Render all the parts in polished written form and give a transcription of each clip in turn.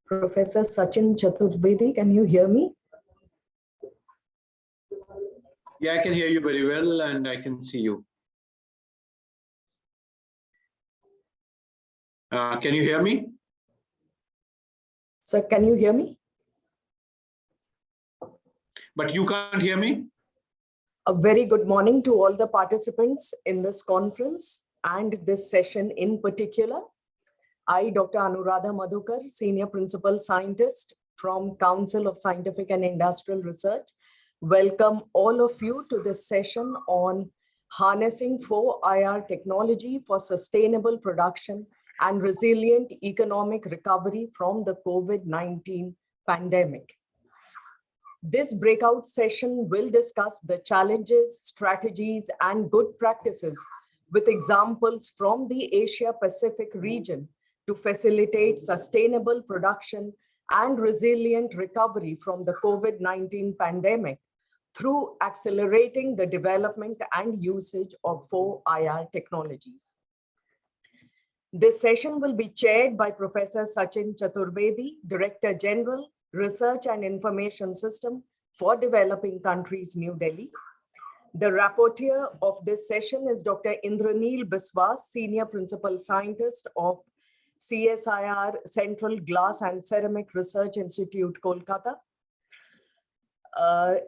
Professor Sachin Chaturvedi, can you hear me? Yeah, I can hear you very well and I can see you. Can you hear me? Sir, can you hear me? But you can't hear me? A very good morning to all the participants in this conference and this session in particular. I, Dr. Anuradha Madhukar, Senior Principal Scientist from Council of Scientific and Industrial Research, welcome all of you to this session on harnessing 4IR technology for sustainable production and resilient economic recovery from the COVID-19 pandemic. This breakout session will discuss the challenges, strategies, and good practices with examples from the Asia-Pacific region to facilitate sustainable production and resilient recovery from the COVID-19 pandemic through accelerating the development and usage of 4IR technologies. This session will be chaired by Professor Sachin Chaturvedi, Director General, Research and Information System for Developing Countries, New Delhi. The rapporteur of this session is Dr. Indraneel Biswas, Senior Principal Scientist of CSIR Central Glass and Ceramic Research Institute, Kolkata.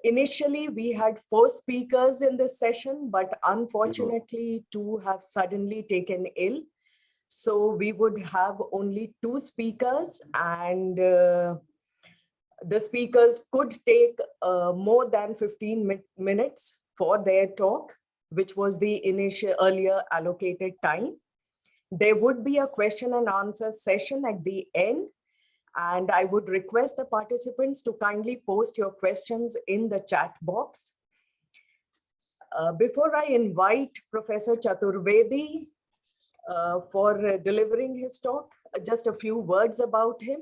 Initially, we had 4 speakers in this session, but unfortunately, 2 have suddenly taken ill. So we would have only 2 speakers, and the speakers could take more than 15 minutes for their talk, which was the earlier allocated time. There would be a question and answer session at the end, and I would request the participants to kindly post your questions in the chat box. Before I invite Professor Chaturvedi for delivering his talk, just a few words about him.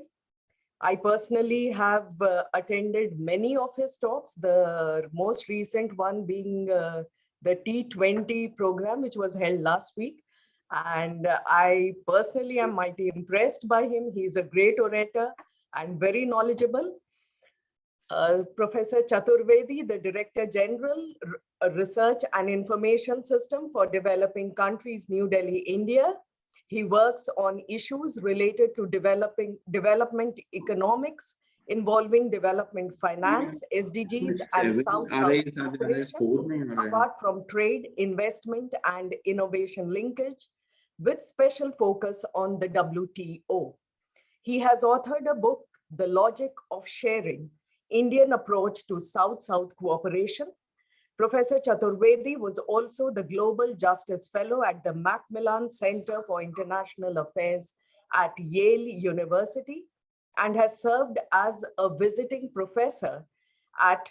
I personally have attended many of his talks, the most recent one being the T20 program, which was held last week. And I personally am mighty impressed by him. He's a great orator and very knowledgeable. Professor Chaturvedi, the Director General, Research and Information System for Developing Countries, New Delhi, India. He works on issues related to development economics, involving development finance, SDGs, and South-South cooperation, apart from trade, investment, and innovation linkage, with special focus on the WTO. He has authored a book, The Logic of Sharing, Indian Approach to South-South Cooperation. Professor Chaturvedi was also the Global Justice Fellow at the Macmillan Center for International Affairs at Yale University and has served as a visiting professor at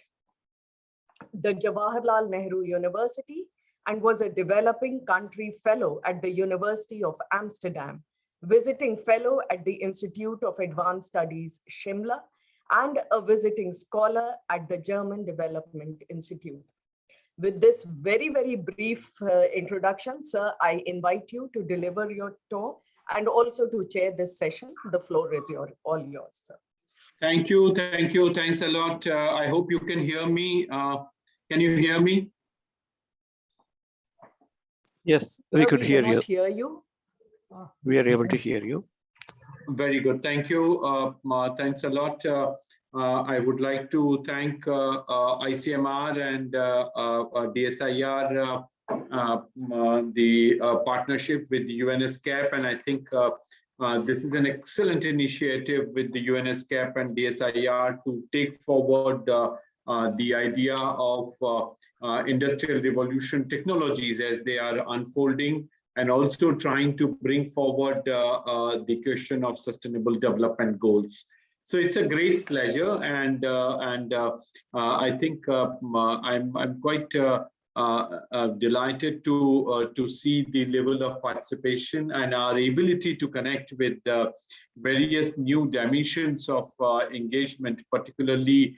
the Jawaharlal Nehru University and was a Developing Country Fellow at the University of Amsterdam, visiting fellow at the Institute of Advanced Studies, Shimla, and a visiting scholar at the German Development Institute. With this very, very brief introduction, sir, I invite you to deliver your talk and also to chair this session. The floor is all yours, sir. Thank you. Thanks a lot. I hope you can hear me. Can you hear me? Yes, we could hear you. Hear you. We are able to hear you. Very good. Thank you. Thanks a lot. I would like to thank ICMR and DSIR, the partnership with the UNSCAP. And I think this is an excellent initiative with the UNSCAP and DSIR to take forward the idea of industrial revolution technologies as they are unfolding, and also trying to bring forward the question of sustainable development goals. So it's a great pleasure, and I think I'm quite delighted to see the level of participation and our ability to connect with various new dimensions of engagement, particularly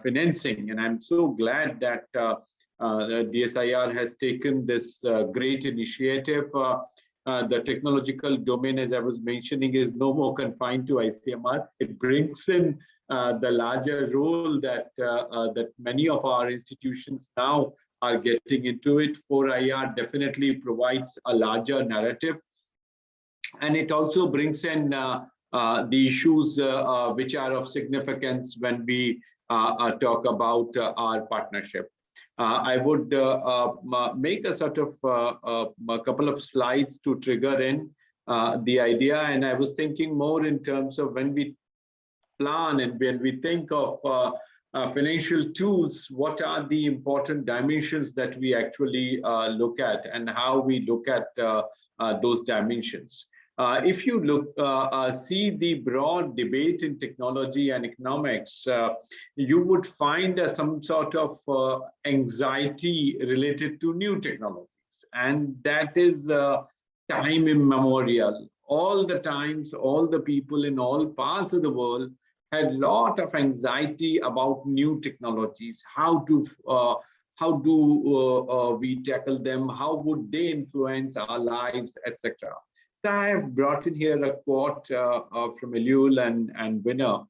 financing. And I'm so glad that DSIR has taken this great initiative. The technological domain, as I was mentioning, is no more confined to ICMR. It brings in the larger role that many of our institutions now are getting into it. 4IR definitely provides a larger narrative, and it also brings in the issues which are of significance when we talk about our partnership. I would make a sort of a couple of slides to trigger in the idea. And I was thinking more in terms of when we plan and when we think of financial tools, what are the important dimensions that we actually look at, and how we look at those dimensions. If you look, see the broad debate in technology and economics, you would find some sort of anxiety related to new technologies. And that is time immemorial. All the times, all the people in all parts of the world had a lot of anxiety about new technologies. How do we tackle them? How would they influence our lives, etc. I have brought in here a quote from Elul and Winner.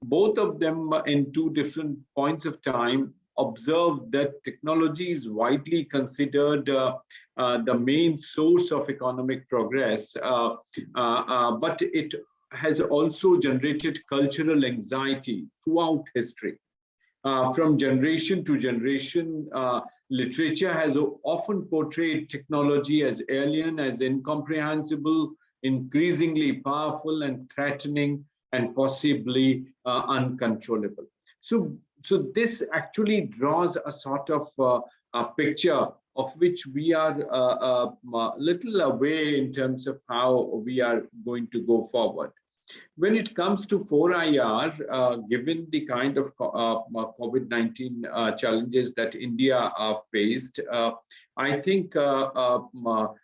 Both of them, in two different points of time, observed that technology is widely considered the main source of economic progress, but it has also generated cultural anxiety throughout history. From generation to generation, literature has often portrayed technology as alien, as incomprehensible, increasingly powerful and threatening, and possibly uncontrollable. So this actually draws a sort of a picture of which we are a little away in terms of how we are going to go forward. When it comes to 4IR, given the kind of COVID-19 challenges that India faced, I think the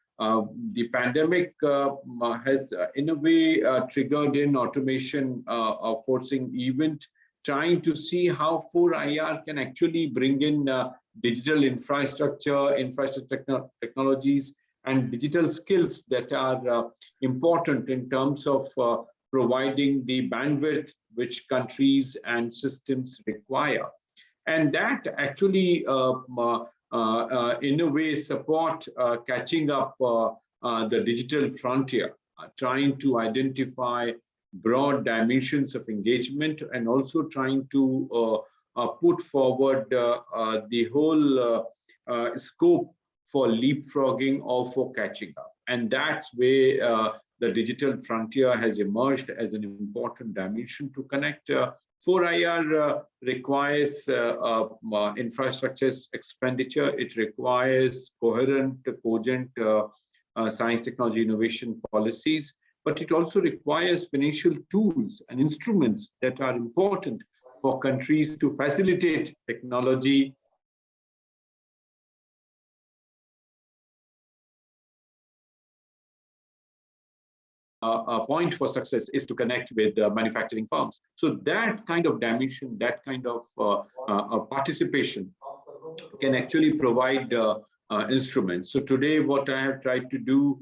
pandemic has, in a way, triggered in automation forcing event, trying to see how 4IR can actually bring in digital infrastructure technologies, and digital skills that are important in terms of providing the bandwidth which countries and systems require. And that actually, in a way, support catching up the digital frontier, trying to identify broad dimensions of engagement, and also trying to put forward the whole scope for leapfrogging or for catching up. And that's where the digital frontier has emerged as an important dimension to connect. 4IR requires infrastructure expenditure. It requires coherent, cogent science, technology, innovation policies, but it also requires financial tools and instruments that are important for countries to facilitate technology. A point for success is to connect with manufacturing firms. So that kind of dimension, that kind of participation can actually provide instruments. So today, what I have tried to do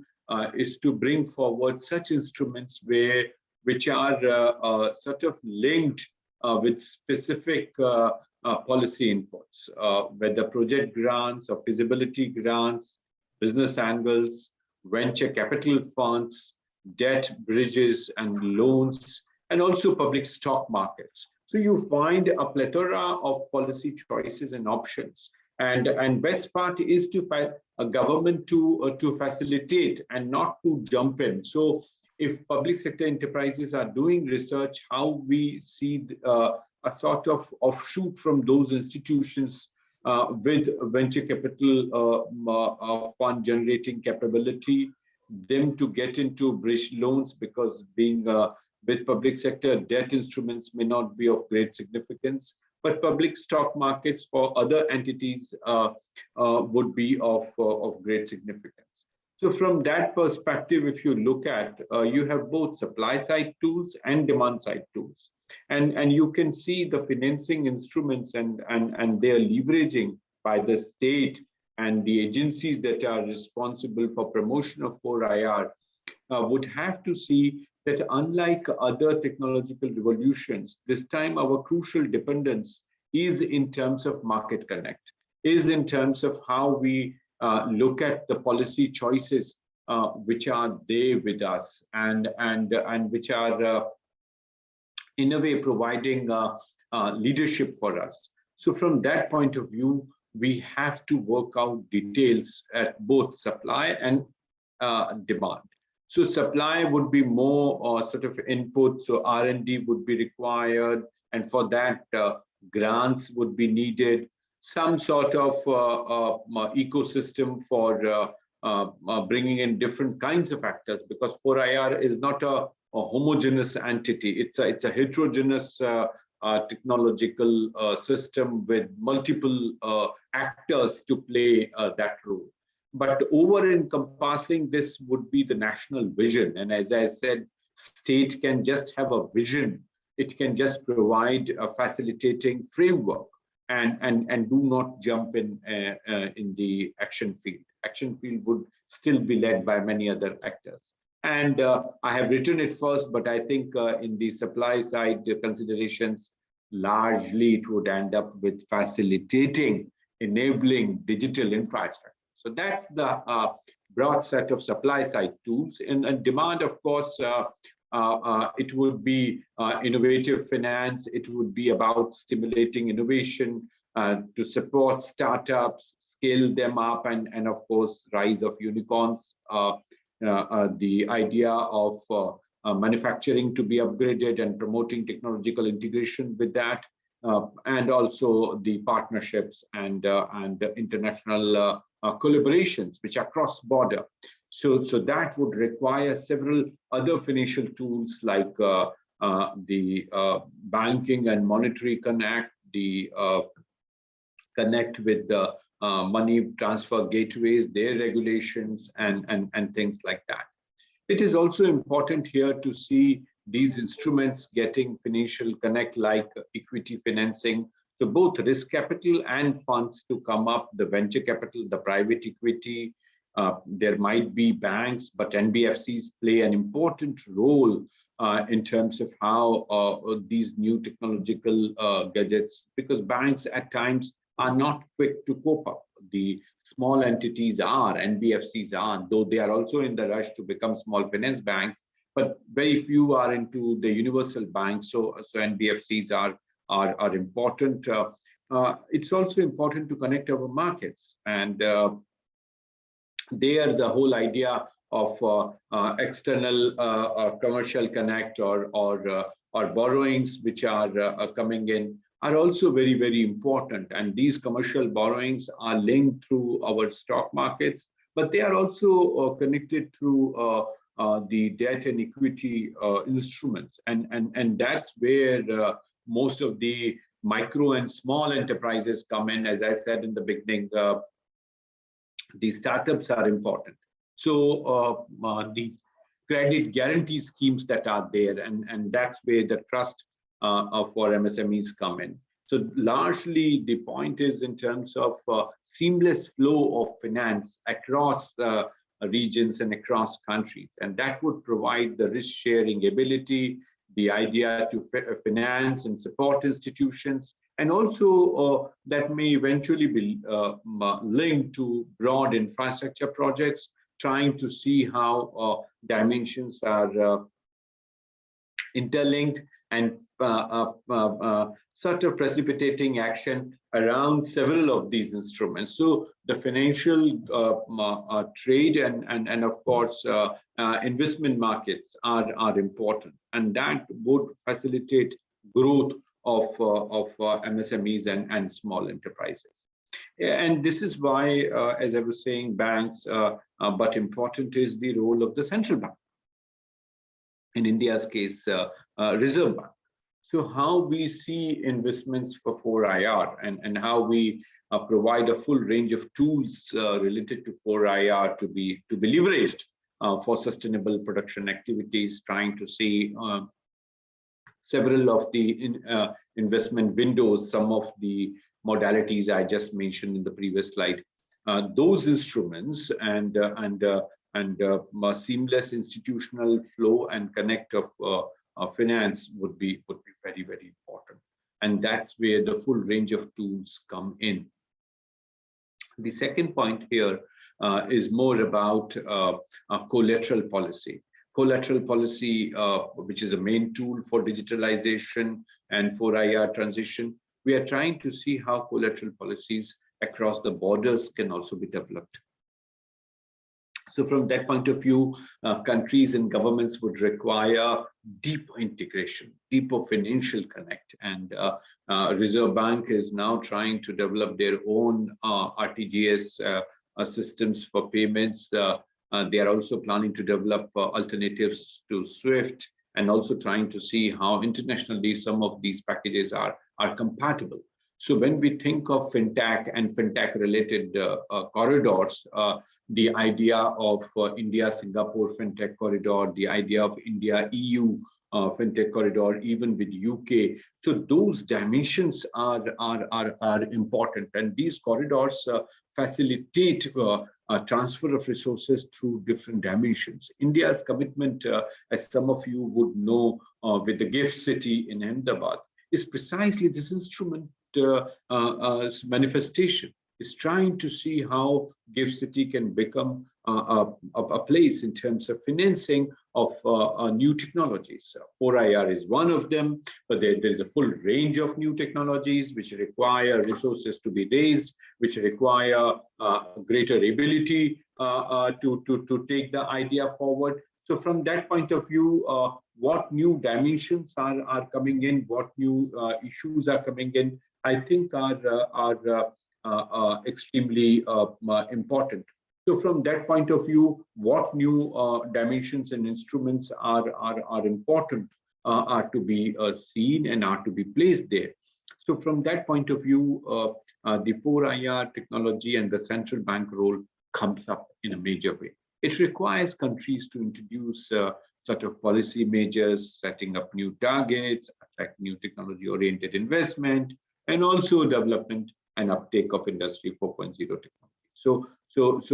is to bring forward such instruments which are sort of linked with specific policy inputs, whether project grants or feasibility grants, business angles, venture capital funds, debt bridges and loans, and also public stock markets. So you find a plethora of policy choices and options. And best part is to find a government to facilitate and not to jump in. So if public sector enterprises are doing research, how we see a sort of offshoot from those institutions with venture capital fund generating capability, them to get into bridge loans, because being with public sector debt instruments may not be of great significance, but public stock markets for other entities would be of great significance. So from that perspective, if you look at, you have both supply side tools and demand side tools. And you can see the financing instruments and their leveraging by the state and the agencies that are responsible for promotion of 4IR would have to see that unlike other technological revolutions, this time our crucial dependence is in terms of market connect, is in terms of how we look at the policy choices which are there with us and which are in a way providing leadership for us. So from that point of view, we have to work out details at both supply and demand. So supply would be more sort of input, so R&D would be required, and for that grants would be needed, some sort of ecosystem for bringing in different kinds of actors, because 4IR is not a homogeneous entity. It's a heterogeneous technological system with multiple actors to play that role. But over encompassing this would be the national vision. And as I said, state can just have a vision. It can just provide a facilitating framework and do not jump in the action field. Action field would still be led by many other actors. And I have written it first, but I think in the supply side, the considerations, largely it would end up with facilitating, enabling digital infrastructure. So that's the broad set of supply side tools. And demand, of course, it would be innovative finance. It would be about stimulating innovation to support startups, scale them up, and of course, rise of unicorns. The idea of manufacturing to be upgraded and promoting technological integration with that, and also the partnerships and international collaborations which are cross-border. So that would require several other financial tools like the banking and monetary connect, the connect with the money transfer gateways, their regulations, and things like that. It is also important here to see these instruments getting financial connect like equity financing. So both risk capital and funds to come up, the venture capital, the private equity. There might be banks, but NBFCs play an important role in terms of how these new technological gadgets, because banks at times are not quick to cope up. The small entities are, NBFCs are, though they are also in the rush to become small finance banks, but very few are into the universal banks. So NBFCs are important. It's also important to connect our markets, and there the whole idea of external commercial connect or borrowings which are coming in are also very, very important. And these commercial borrowings are linked through our stock markets, but they are also connected through the debt and equity instruments. And that's where most of the micro and small enterprises come in. As I said in the beginning, the startups are important. So the credit guarantee schemes that are there, and that's where the trust for MSMEs come in. So largely the point is in terms of seamless flow of finance across regions and across countries, and that would provide the risk sharing ability, the idea to finance and support institutions, and also that may eventually be linked to broad infrastructure projects trying to see how dimensions are interlinked and sort of precipitating action around several of these instruments. So the financial trade and of course investment markets are important, and that would facilitate growth of MSMEs and small enterprises. And this is why, as I was saying, banks, but important is the role of the central bank. In India's case, Reserve Bank. So how we see investments for 4IR and how we provide a full range of tools related to 4IR to be leveraged for sustainable production activities, trying to see several of the investment windows, some of the modalities I just mentioned in the previous slide. Those instruments and seamless institutional flow and connect of finance would be very, very important. And that's where the full range of tools come in. The second point here is more about collateral policy. Collateral policy, which is a main tool for digitalization and for IR transition. We are trying to see how collateral policies across the borders can also be developed. So from that point of view, countries and governments would require deep integration, deeper financial connect. And Reserve Bank is now trying to develop their own RTGS systems for payments. They are also planning to develop alternatives to SWIFT, and also trying to see how internationally some of these packages are compatible. So when we think of fintech and fintech related corridors, the idea of India-Singapore fintech corridor, the idea of India-EU fintech corridor, even with UK. So those dimensions are important, and these corridors facilitate transfer of resources through different dimensions. India's commitment, as some of you would know, with the GIFT City in Ahmedabad, is precisely this instrument manifestation. Is trying to see how GIFT City can become a place in terms of financing of new technologies. 4IR is one of them, but there is a full range of new technologies which require resources to be raised, which require greater ability to take the idea forward. So from that point of view, what new dimensions are coming in, what new issues are coming in, I think are extremely important. So from that point of view, what new dimensions and instruments are important are to be seen and are to be placed there. So from that point of view, the 4IR technology and the central bank role comes up in a major way. It requires countries to introduce sort of policy measures, setting up new targets, attract new technology-oriented investment, and also development and uptake of Industry 4.0 technology. So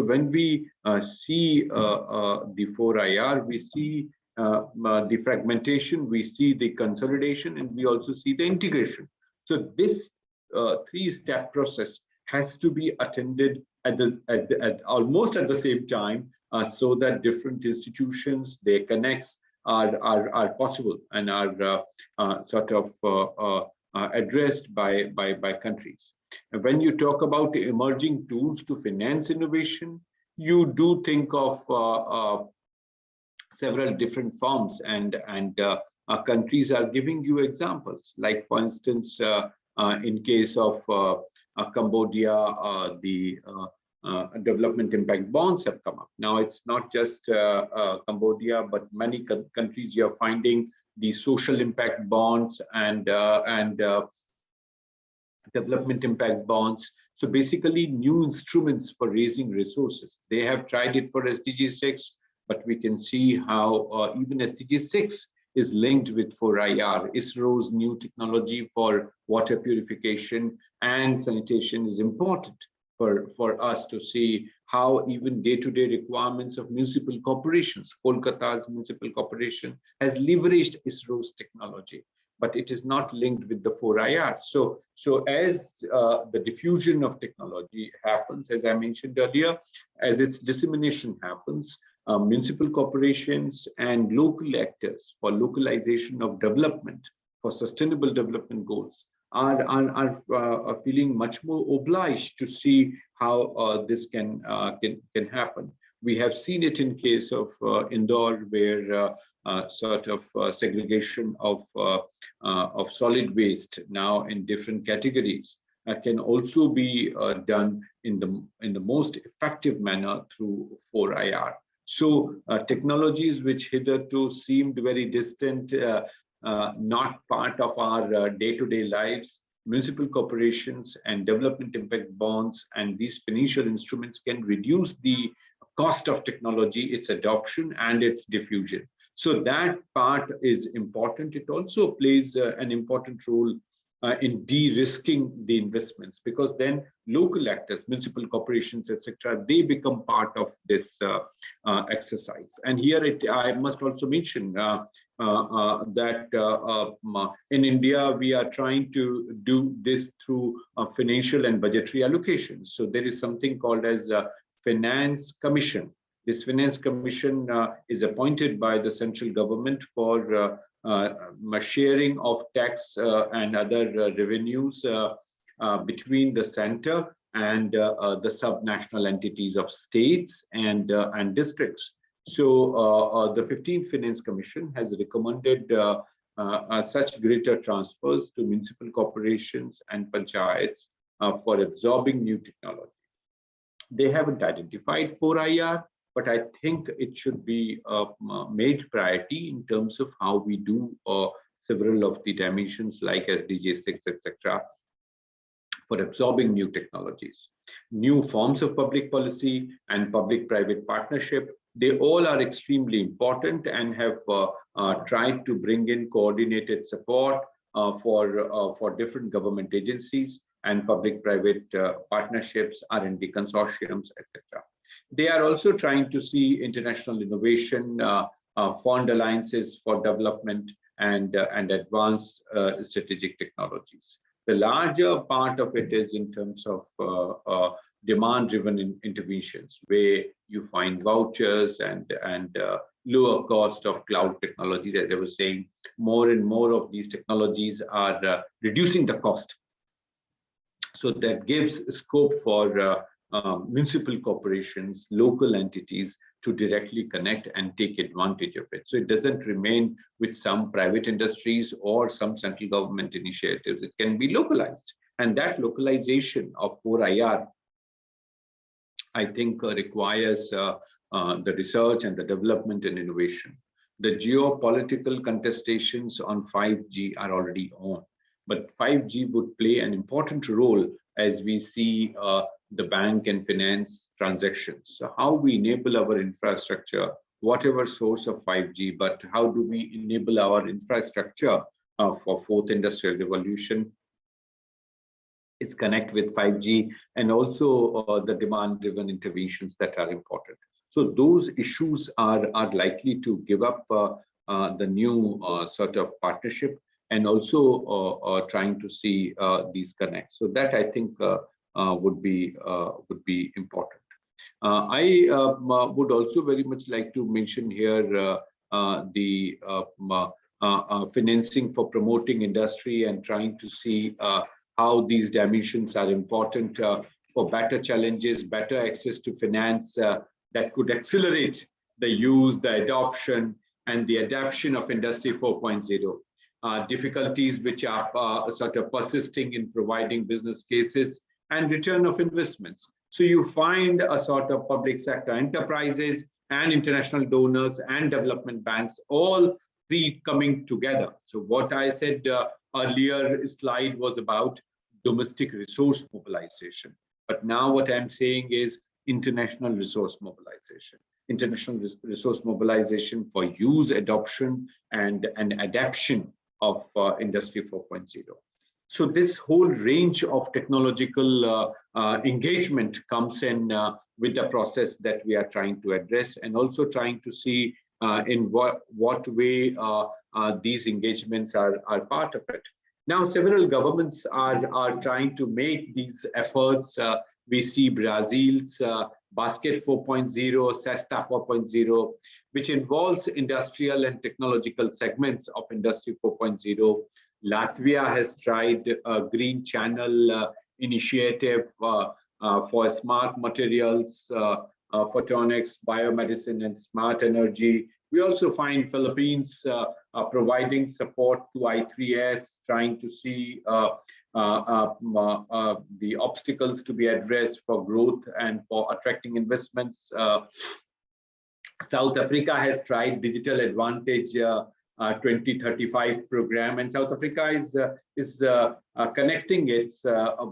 when we see the 4IR, we see the fragmentation, we see the consolidation, and we also see the integration. So this three-step process has to be attended at almost at the same time, so that different institutions, their connects are possible and are sort of addressed by countries. And when you talk about emerging tools to finance innovation, you do think of several different forms, and countries are giving you examples. Like for instance, in case of Cambodia, the development impact bonds have come up. Now it's not just Cambodia, but many countries you are finding the social impact bonds and development impact bonds. So basically new instruments for raising resources. They have tried it for SDG 6, but we can see how even SDG 6 is linked with 4IR. ISRO's new technology for water purification and sanitation is important for us to see how even day-to-day requirements of municipal corporations, Kolkata's municipal corporation has leveraged ISRO's technology. but it is not linked with the 4IR. So as the diffusion of technology happens, as I mentioned earlier, as its dissemination happens, municipal corporations and local actors for localization of development, for sustainable development goals, are feeling much more obliged to see how this can happen. We have seen it in case of Indore, where sort of segregation of solid waste now in different categories can also be done in the most effective manner through 4IR. So technologies which hitherto seemed very distant, not part of our day-to-day lives, municipal corporations and development impact bonds and these financial instruments can reduce the cost of technology, its adoption and its diffusion. So that part is important. It also plays an important role in de-risking the investments, because then local actors, municipal corporations, etc., they become part of this exercise. And here I must also mention that in India, we are trying to do this through financial and budgetary allocations. So there is something called as a Finance Commission. This Finance Commission is appointed by the central government for sharing of tax and other revenues between the center and the subnational entities of states and districts. So the 15th Finance Commission has recommended such greater transfers to municipal corporations and panchayats for absorbing new technology. They haven't identified 4IR, but I think it should be made priority in terms of how we do several of the dimensions like SDGs 6, etc., for absorbing new technologies. New forms of public policy and public-private partnership, they all are extremely important and have tried to bring in coordinated support for different government agencies and public-private partnerships, R&D consortiums, etc. They are also trying to see international innovation, fund alliances for development and advanced strategic technologies. The larger part of it is in terms of demand-driven interventions, where you find vouchers and lower cost of cloud technologies. As I was saying, more and more of these technologies are reducing the cost. So that gives scope for municipal corporations, local entities to directly connect and take advantage of it. So it doesn't remain with some private industries or some central government initiatives. It can be localized. And that localization of 4IR, I think, requires the research and the development and innovation. The geopolitical contestations on 5G are already on. But 5G would play an important role as we see the bank and finance transactions. So how we enable our infrastructure, whatever source of 5G, but how do we enable our infrastructure for fourth industrial revolution? It's connect with 5G and also the demand-driven interventions that are important. So those issues are likely to give up the new sort of partnership, and also trying to see these connects. So that I think would be important. I would also very much like to mention here the financing for promoting industry and trying to see how these dimensions are important for better challenges, better access to finance that could accelerate the use, the adoption, and the adaptation of Industry 4.0. Difficulties which are sort of persisting in providing business cases and return of investments. So you find a sort of public sector enterprises and international donors and development banks, all three coming together. So what I said earlier slide was about domestic resource mobilization. But now what I'm saying is international resource mobilization. International resource mobilization for use, adoption, and adaptation of Industry 4.0. So this whole range of technological engagement comes in with the process that we are trying to address, and also trying to see in what way these engagements are part of it. Now, several governments are trying to make these efforts. We see Brazil's Basket 4.0, SESTA 4.0, which involves industrial and technological segments of Industry 4.0. Latvia has tried a Green Channel initiative for smart materials, photonics, biomedicine, and smart energy. We also find Philippines providing support to I3S, trying to see the obstacles to be addressed for growth and for attracting investments. South Africa has tried Digital Advantage 2035 program, and South Africa is connecting its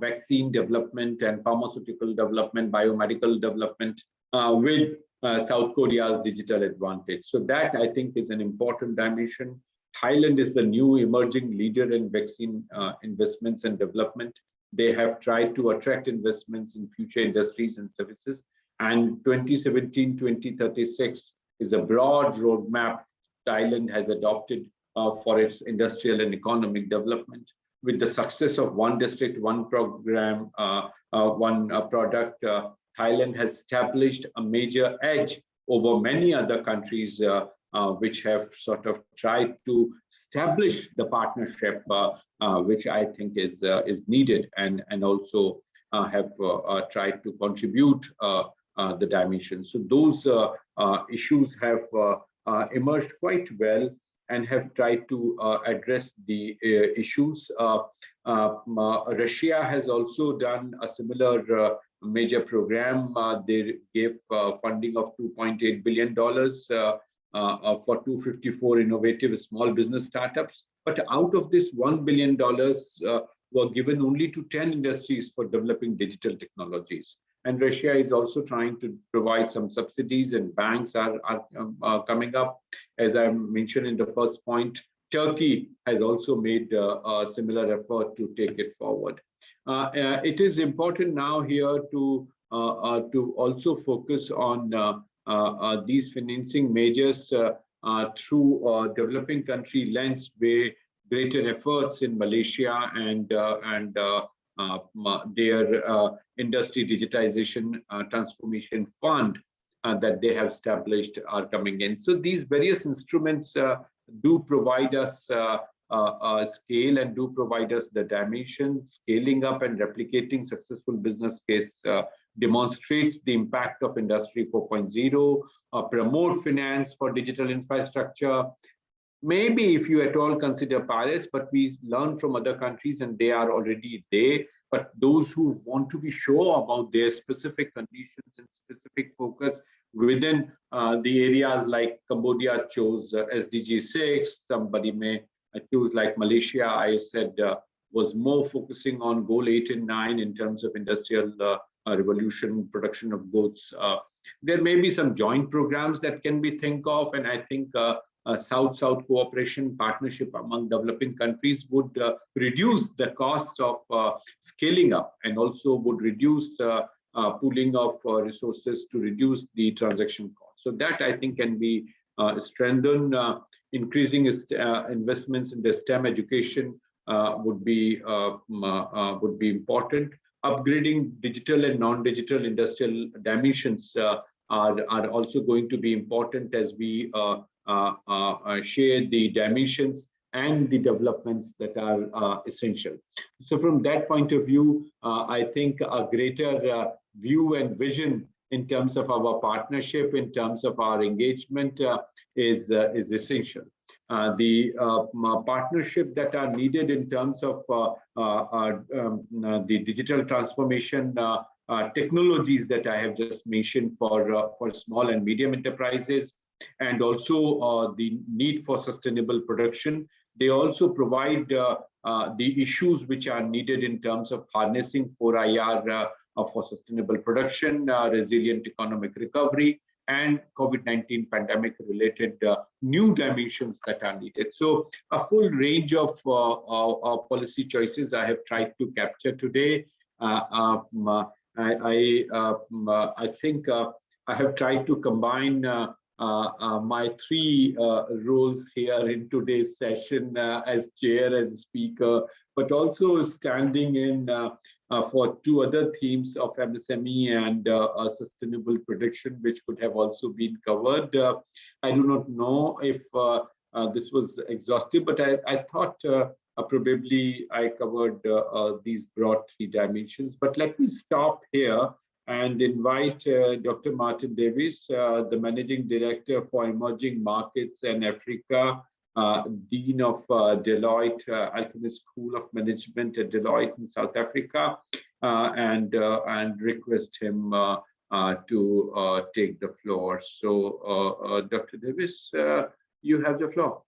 vaccine development and pharmaceutical development, biomedical development with South Korea's Digital Advantage. So that, I think, is an important dimension. Thailand is the new emerging leader in vaccine investments and development. They have tried to attract investments in future industries and services. And 2017-2036 is a broad roadmap Thailand has adopted for its industrial and economic development. With the success of One District, One Program, One Product, Thailand has established a major edge over many other countries which have sort of tried to establish the partnership, which I think is needed, and also have tried to contribute the dimensions. So those issues have emerged quite well and have tried to address the issues. Russia has also done a similar major program. They gave funding of $2.8 billion for 254 innovative small business startups. But out of this $1 billion were given only to 10 industries for developing digital technologies. And Russia is also trying to provide some subsidies, and banks are coming up. As I mentioned in the first point, Turkey has also made a similar effort to take it forward. It is important now here to also focus on these financing measures through developing country lens, where greater efforts in Malaysia and their industry digitization transformation fund that they have established are coming in. So these various instruments do provide us scale and do provide us the dimension. Scaling up and replicating successful business case demonstrates the impact of Industry 4.0, promote finance for digital infrastructure. Maybe if you at all consider pilots, but we learn from other countries and they are already there. But those who want to be sure about their specific conditions and specific focus within the areas, like Cambodia chose SDG 6, somebody may choose like Malaysia, I said, was more focusing on goal 8 and 9 in terms of industrial revolution, production of goods. There may be some joint programs that can be think of, and I think South-South cooperation partnership among developing countries would reduce the cost of scaling up, and also would reduce pooling of resources to reduce the transaction cost. So that, I think, can be strengthened. Increasing investments in the STEM education would be important. Upgrading digital and non-digital industrial dimensions are also going to be important as we share the dimensions and the developments that are essential. So from that point of view, I think a greater view and vision in terms of our partnership, in terms of our engagement is essential. The partnership that are needed in terms of the digital transformation technologies that I have just mentioned for small and medium enterprises, and also the need for sustainable production. They also provide the issues which are needed in terms of harnessing 4IR for sustainable production, resilient economic recovery, and COVID-19 pandemic related new dimensions that are needed. So a full range of policy choices I have tried to capture today. I think I have tried to combine my three roles here in today's session as chair, as speaker, but also standing in for two other themes of MSME and sustainable production, which could have also been covered. I do not know if this was exhaustive, but I thought probably I covered these broad three dimensions. But let me stop here and invite Dr. Martin Davis, the Managing Director for Emerging Markets and Africa, Dean of Deloitte Alchemist School of Management at Deloitte in South Africa, and request him to take the floor. So, Dr. Davis, you have the floor.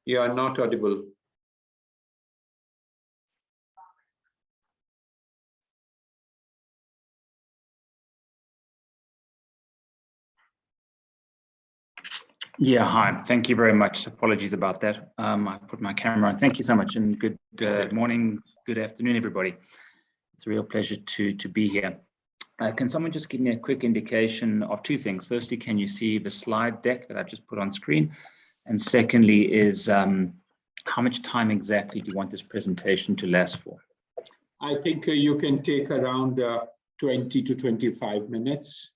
You are not audible. Yeah, hi. Thank you very much. Apologies about that. I put my camera on. Thank you so much, and good morning, good afternoon, everybody. It's a real pleasure to be here. Can someone just give me a quick indication of two things? Firstly, can you see the slide deck that I've just put on screen? And secondly is, how much time exactly do you want this presentation to last for? I think you can take around 20 to 25 minutes.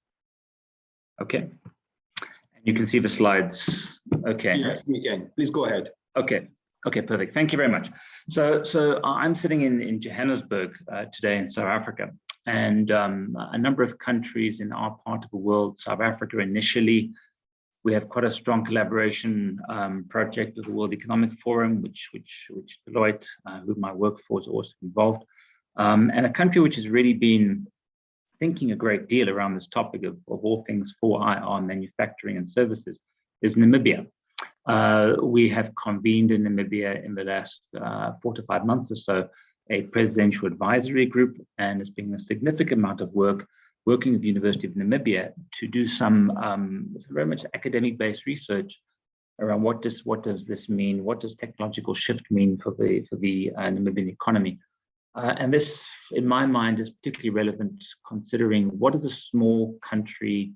Okay. And you can see the slides. Okay. Yes, we can. Please go ahead. Okay. Okay, perfect. Thank you very much. So I'm sitting in Johannesburg today in South Africa, and a number of countries in our part of the world, South Africa initially. We have quite a strong collaboration project with the World Economic Forum, which Deloitte, whom I work for, is also involved. And a country which has really been thinking a great deal around this topic of all things 4IR manufacturing and services is Namibia. We have convened in Namibia in the last 4 to 5 months or so a presidential advisory group, and it's been a significant amount of work working with the University of Namibia to do some very much academic-based research around what does this mean, what does technological shift mean for the Namibian economy. And this, in my mind, is particularly relevant considering what is a small country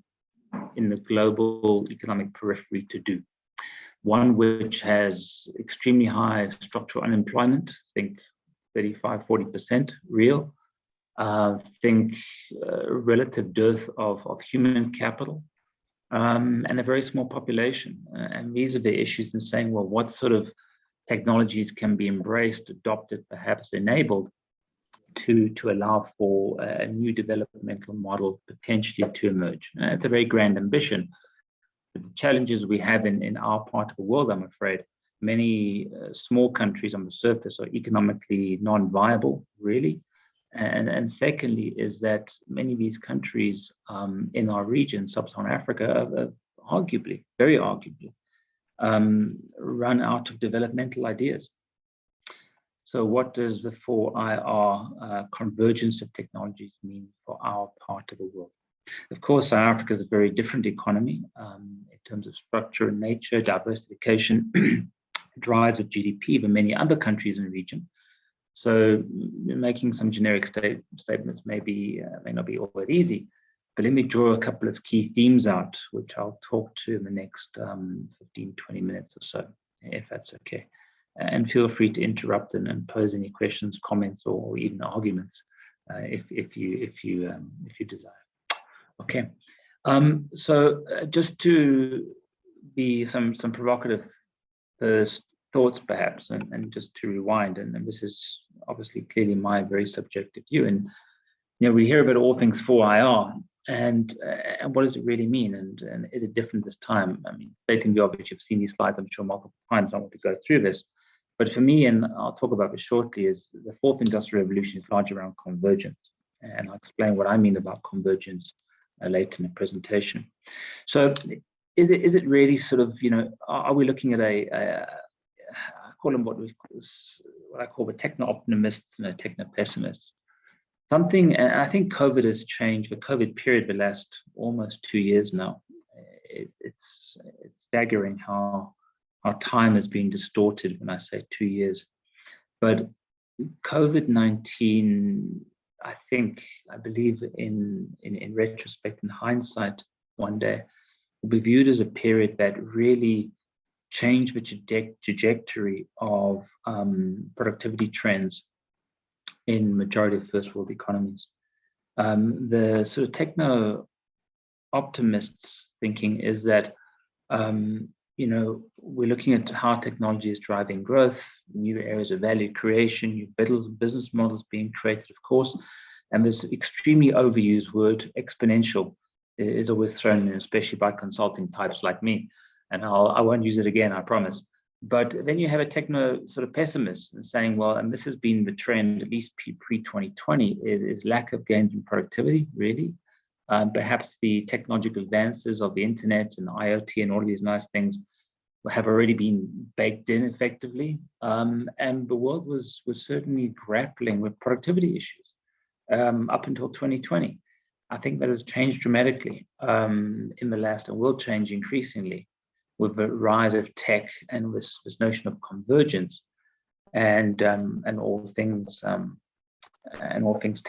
in the global economic periphery to do. One which has extremely high structural unemployment, think 35, 40% real. Think relative dearth of human capital, and a very small population. And these are the issues in saying, well, what sort of technologies can be embraced, adopted, perhaps enabled to allow for a new developmental model potentially to emerge. It's a very grand ambition. But the challenges we have in our part of the world, I'm afraid, many small countries on the surface are economically non-viable, really. And secondly is that many of these countries in our region, sub-Saharan Africa, arguably, very arguably, run out of developmental ideas. So what does the 4IR convergence of technologies mean for our part of the world? Of course, South Africa is a very different economy in terms of structure and nature, diversification, drives of GDP than many other countries in the region. So making some generic statements may not be all that easy, but let me draw a couple of key themes out, which I'll talk to in the next 15, 20 minutes or so, if that's okay. And feel free to interrupt and pose any questions, comments, or even arguments if you desire. Okay. So just to be some provocative first thoughts perhaps, and just to rewind, and this is obviously clearly my very subjective view, and we hear about all things 4IR, and what does it really mean, and is it different this time? I mean, stating the obvious, you've seen these slides I'm sure multiple times. I want to go through this, but for me, and I'll talk about this shortly, is the fourth industrial revolution is largely around convergence, and I'll explain what I mean about convergence later in the presentation. So is it really sort of, are we looking at I call them what I call the techno-optimists and the techno-pessimists. Something, and I think COVID has changed, the COVID period, the last almost 2 years now. It's staggering how time has been distorted when I say 2 years. But COVID-19, I believe in retrospect, in hindsight, one day, will be viewed as a period that really changed the trajectory of productivity trends in majority of first world economies. The sort of techno optimists thinking is that we're looking at how technology is driving growth, new areas of value creation, new business models being created, of course. And this extremely overused word, exponential, is always thrown in, especially by consulting types like me. And I won't use it again, I promise. But then you have a techno sort of pessimist saying, well, and this has been the trend, at least pre-2020, is lack of gains in productivity, really. Perhaps the technological advances of the internet and IoT and all of these nice things have already been baked in effectively. And the world was certainly grappling with productivity issues up until 2020. I think that has changed dramatically in the last, and will change increasingly with the rise of tech and this notion of convergence and all things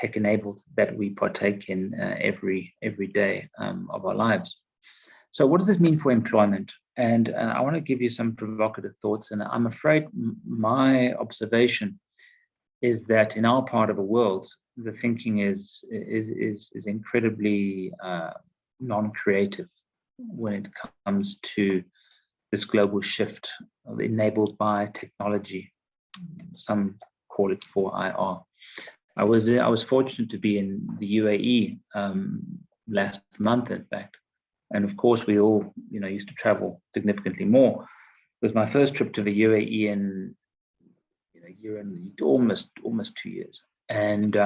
tech enabled that we partake in every day of our lives. So what does this mean for employment? And I want to give you some provocative thoughts. And I'm afraid my observation is that in our part of the world, the thinking is incredibly non-creative when it comes to this global shift enabled by technology. Some call it 4IR. I was fortunate to be in the UAE last month, in fact, and of course we all used to travel significantly more. It was my first trip to the UAE in almost 2 years, and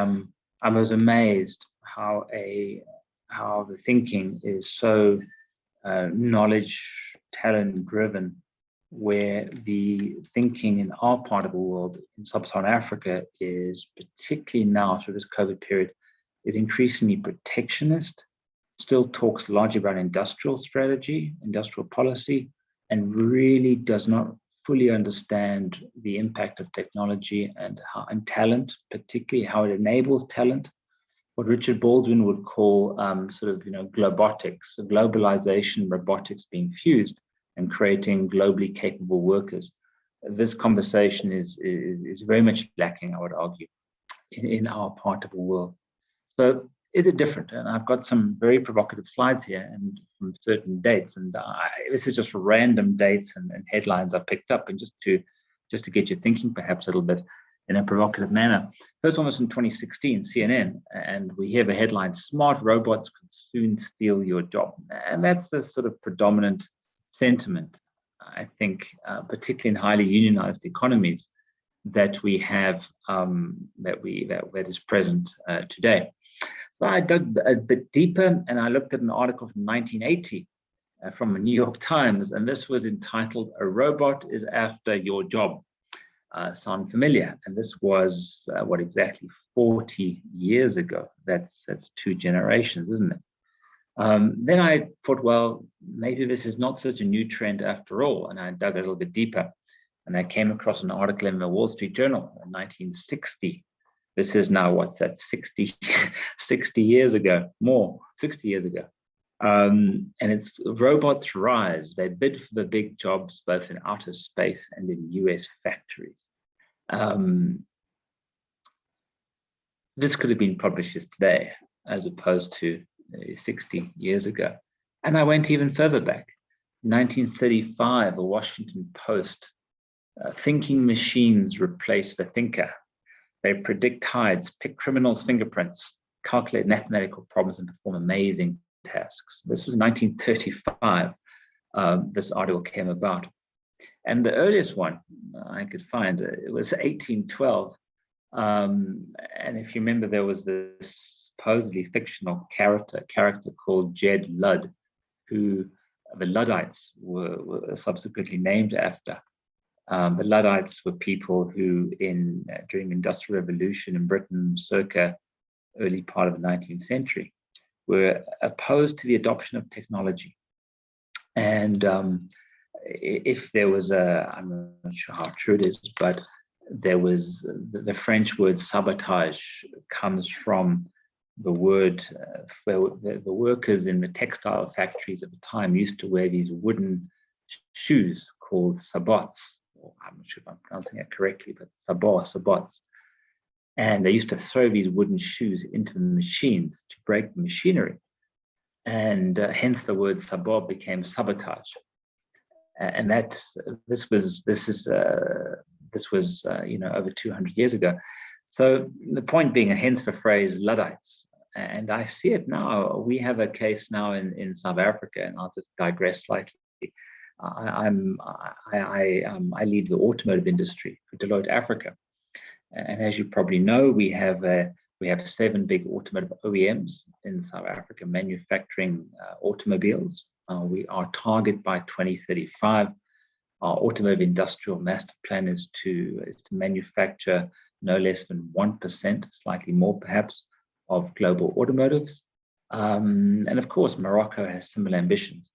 I was amazed how the thinking is so knowledge, talent driven, where the thinking in our part of the world, in sub-Saharan Africa, is particularly now through this COVID period, is increasingly protectionist, still talks largely about industrial strategy, industrial policy, and really does not fully understand the impact of technology and talent, particularly how it enables talent. What Richard Baldwin would call globotics, so globalization, robotics being fused and creating globally capable workers. This conversation is very much lacking, I would argue, in our part of the world. So is it different? And I've got some very provocative slides here and from certain dates, and this is just random dates and headlines I picked up, and just to get you thinking perhaps a little bit in a provocative manner. First one was in 2016, CNN, and we hear the headline, "Smart robots could soon steal your job." And that's the sort of predominant sentiment, I think, particularly in highly unionized economies that we have, that is present today. So I dug a bit deeper and I looked at an article from 1980 from the New York Times, and this was entitled "A Robot is After Your Job." Sound familiar? And this was what, exactly 40 years ago. That's 2 generations, isn't it? Then I thought, well, maybe this is not such a new trend after all. And I dug a little bit deeper and I came across an article in the Wall Street Journal in 1960. This is now, what's that, 60 years ago, more, 60 years ago. And it's "Robots Rise. They bid for the big jobs, both in outer space and in US factories." This could have been published today as opposed to 60 years ago. And I went even further back. 1935, the Washington Post, "Thinking machines replace the thinker. They predict tides, pick criminals' fingerprints, calculate mathematical problems, and perform amazing tasks." This was 1935. This article came about. And the earliest one I could find, it was 1812. And if you remember, there was this supposedly fictional character called Jed Ludd, who the Luddites were subsequently named after. The Luddites were people who, during the Industrial Revolution in Britain, circa early part of the 19th century, were opposed to the adoption of technology. And if there was I'm not sure how true it is, but there was the French word sabotage comes from the word the workers in the textile factories at the time used to wear these wooden shoes called sabots. I'm not sure if I'm pronouncing it correctly, but sabots. And they used to throw these wooden shoes into the machines to break the machinery. And hence the word sabot became sabotage. And this was over 200 years ago. So the point being, hence the phrase Luddites. And I see it now. We have a case now in South Africa, and I'll just digress slightly. I lead the automotive industry for Deloitte Africa, and as you probably know, we have 7 big automotive OEMs in South Africa manufacturing automobiles. We are target by 2035. Our automotive industrial master plan is to manufacture no less than 1%, slightly more perhaps, of global automotives. And of course, Morocco has similar ambitions.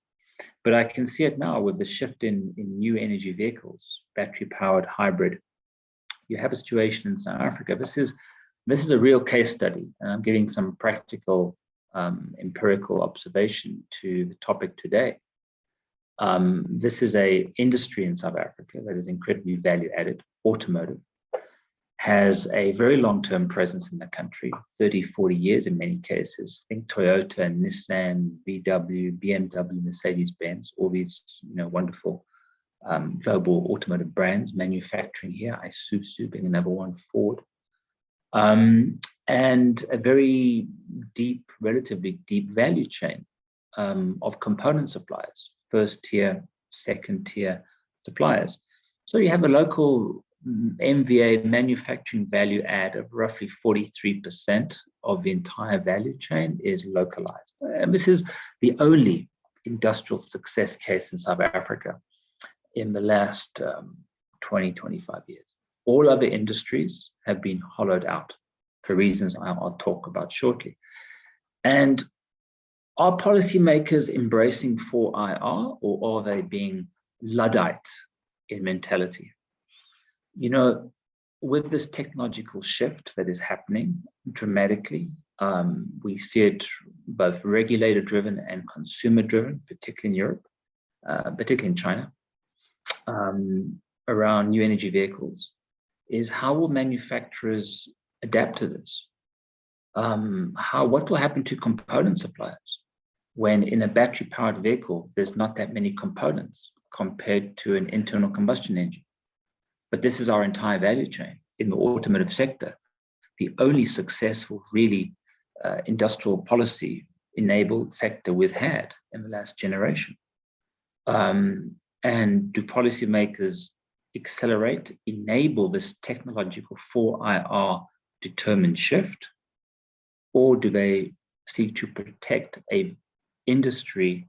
But I can see it now with the shift in new energy vehicles, battery-powered hybrid. You have a situation in South Africa. This is a real case study, and I'm giving some practical, empirical observation to the topic today. This is an industry in South Africa that is incredibly value-added, automotive, has a very long-term presence in the country, 30, 40 years in many cases. Think Toyota, Nissan, VW, BMW, Mercedes-Benz, all these wonderful global automotive brands manufacturing here, Isuzu being another one, Ford. And a very deep, relatively deep value chain of component suppliers, first tier, second tier suppliers. So you have a local MVA manufacturing value add of roughly 43% of the entire value chain is localized. And this is the only industrial success case in South Africa in the last 20, 25 years. All other industries have been hollowed out for reasons I'll talk about shortly. And are policymakers embracing 4IR, or are they being Luddite in mentality? With this technological shift that is happening dramatically, we see it both regulator-driven and consumer-driven, particularly in Europe, particularly in China, around new energy vehicles, is how will manufacturers adapt to this? What will happen to component suppliers when in a battery-powered vehicle, there's not that many components compared to an internal combustion engine? But this is our entire value chain in the automotive sector, the only successful, really industrial policy enabled sector we've had in the last generation. And do policymakers accelerate, enable this technological 4IR determined shift, or do they seek to protect a industry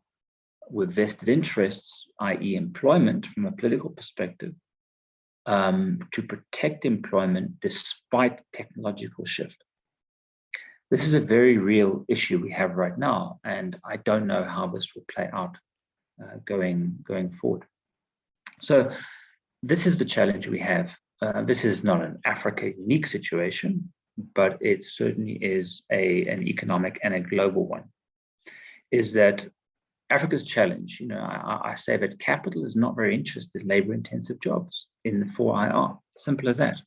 with vested interests, i.e. employment from a political perspective, to protect employment despite technological shift? This is a very real issue we have right now, and I don't know how this will play out going forward. So this is the challenge we have. This is not an Africa unique situation, but it certainly is an economic and a global one, is that Africa's challenge, I say that capital is not very interested in labor-intensive jobs in the 4IR, simple as that.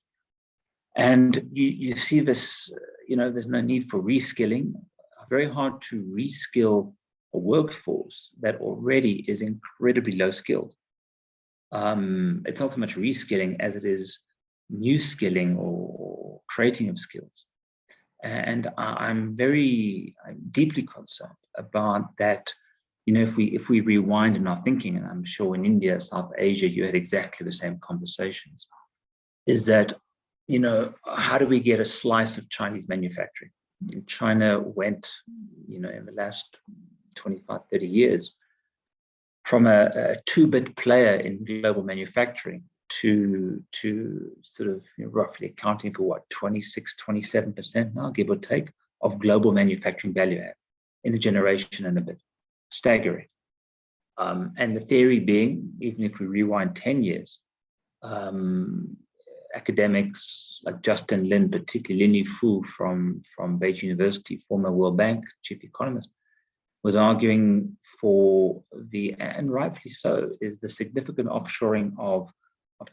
And you see this, there's no need for reskilling, very hard to reskill a workforce that already is incredibly low skilled. It's not so much reskilling as it is new skilling or creating of skills. And I'm deeply concerned about that. If we rewind in our thinking, and I'm sure in India, South Asia, you had exactly the same conversations, is that, how do we get a slice of Chinese manufacturing? China went, in the last 25, 30 years, from a 2-bit player in global manufacturing to sort of roughly accounting for 26, 27% now, give or take, of global manufacturing value add in a generation and a bit. Staggering. And the theory being, even if we rewind 10 years, academics like Justin Lin, particularly Lin Fu from Beijing University, former World Bank chief economist, was arguing for and rightfully so, is the significant offshoring of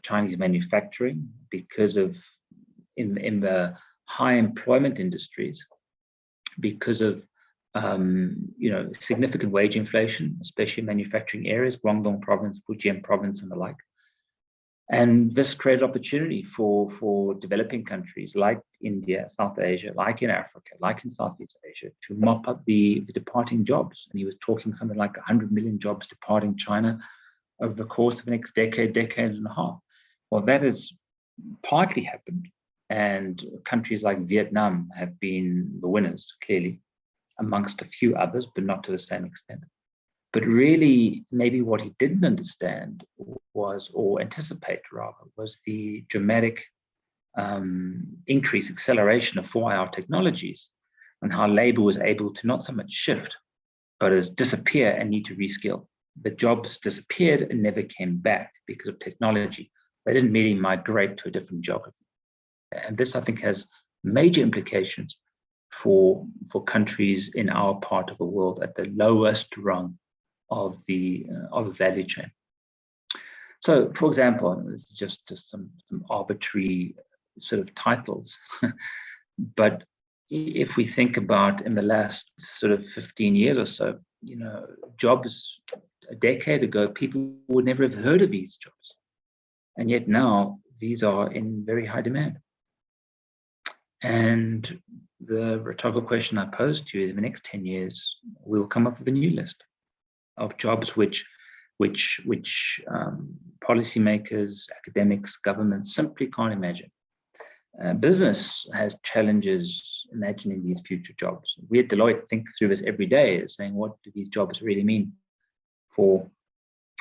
Chinese manufacturing because of in the high employment industries, because of significant wage inflation, especially in manufacturing areas, Guangdong province, Fujian province, and the like. And this created opportunity for developing countries like India, South Asia, like in Africa, like in Southeast Asia, to mop up the departing jobs. And he was talking something like 100 million jobs departing China over the course of the next decade and a half. Well, that has partly happened. And countries like Vietnam have been the winners, clearly, amongst a few others, but not to the same extent. But really, maybe what he didn't understand was, or anticipate rather, was the dramatic acceleration of 4IR technologies, and how labor was able to not so much shift, but as disappear and need to reskill. The jobs disappeared and never came back because of technology. They didn't merely migrate to a different geography. And this, I think, has major implications for countries in our part of the world at the lowest rung of the value chain. So, for example, this is just some arbitrary sort of titles, but if we think about in the last sort of 15 years or so, jobs a decade ago, people would never have heard of these jobs, and yet now these are in very high demand. And the rhetorical question I pose to you is, in the next 10 years, we'll come up with a new list of jobs which policymakers, academics, governments simply can't imagine. Business has challenges imagining these future jobs. We at Deloitte think through this every day, saying, what do these jobs really mean for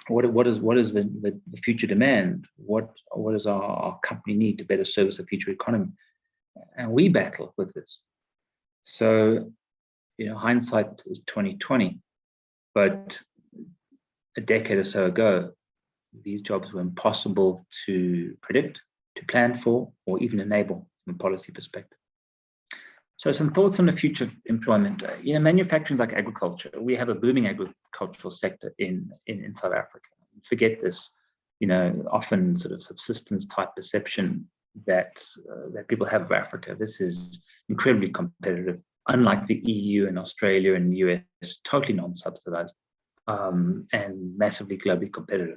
what is the future demand? What does our company need to better service the future economy? And we battle with this. So, hindsight is 2020, but a decade or so ago, these jobs were impossible to predict, to plan for, or even enable from a policy perspective. So some thoughts on the future of employment. Manufacturing is like agriculture. We have a booming agricultural sector in South Africa. Forget this, often sort of subsistence type perception that people have of Africa. This is incredibly competitive, unlike the EU and Australia and the US, totally non-subsidized and massively globally competitive.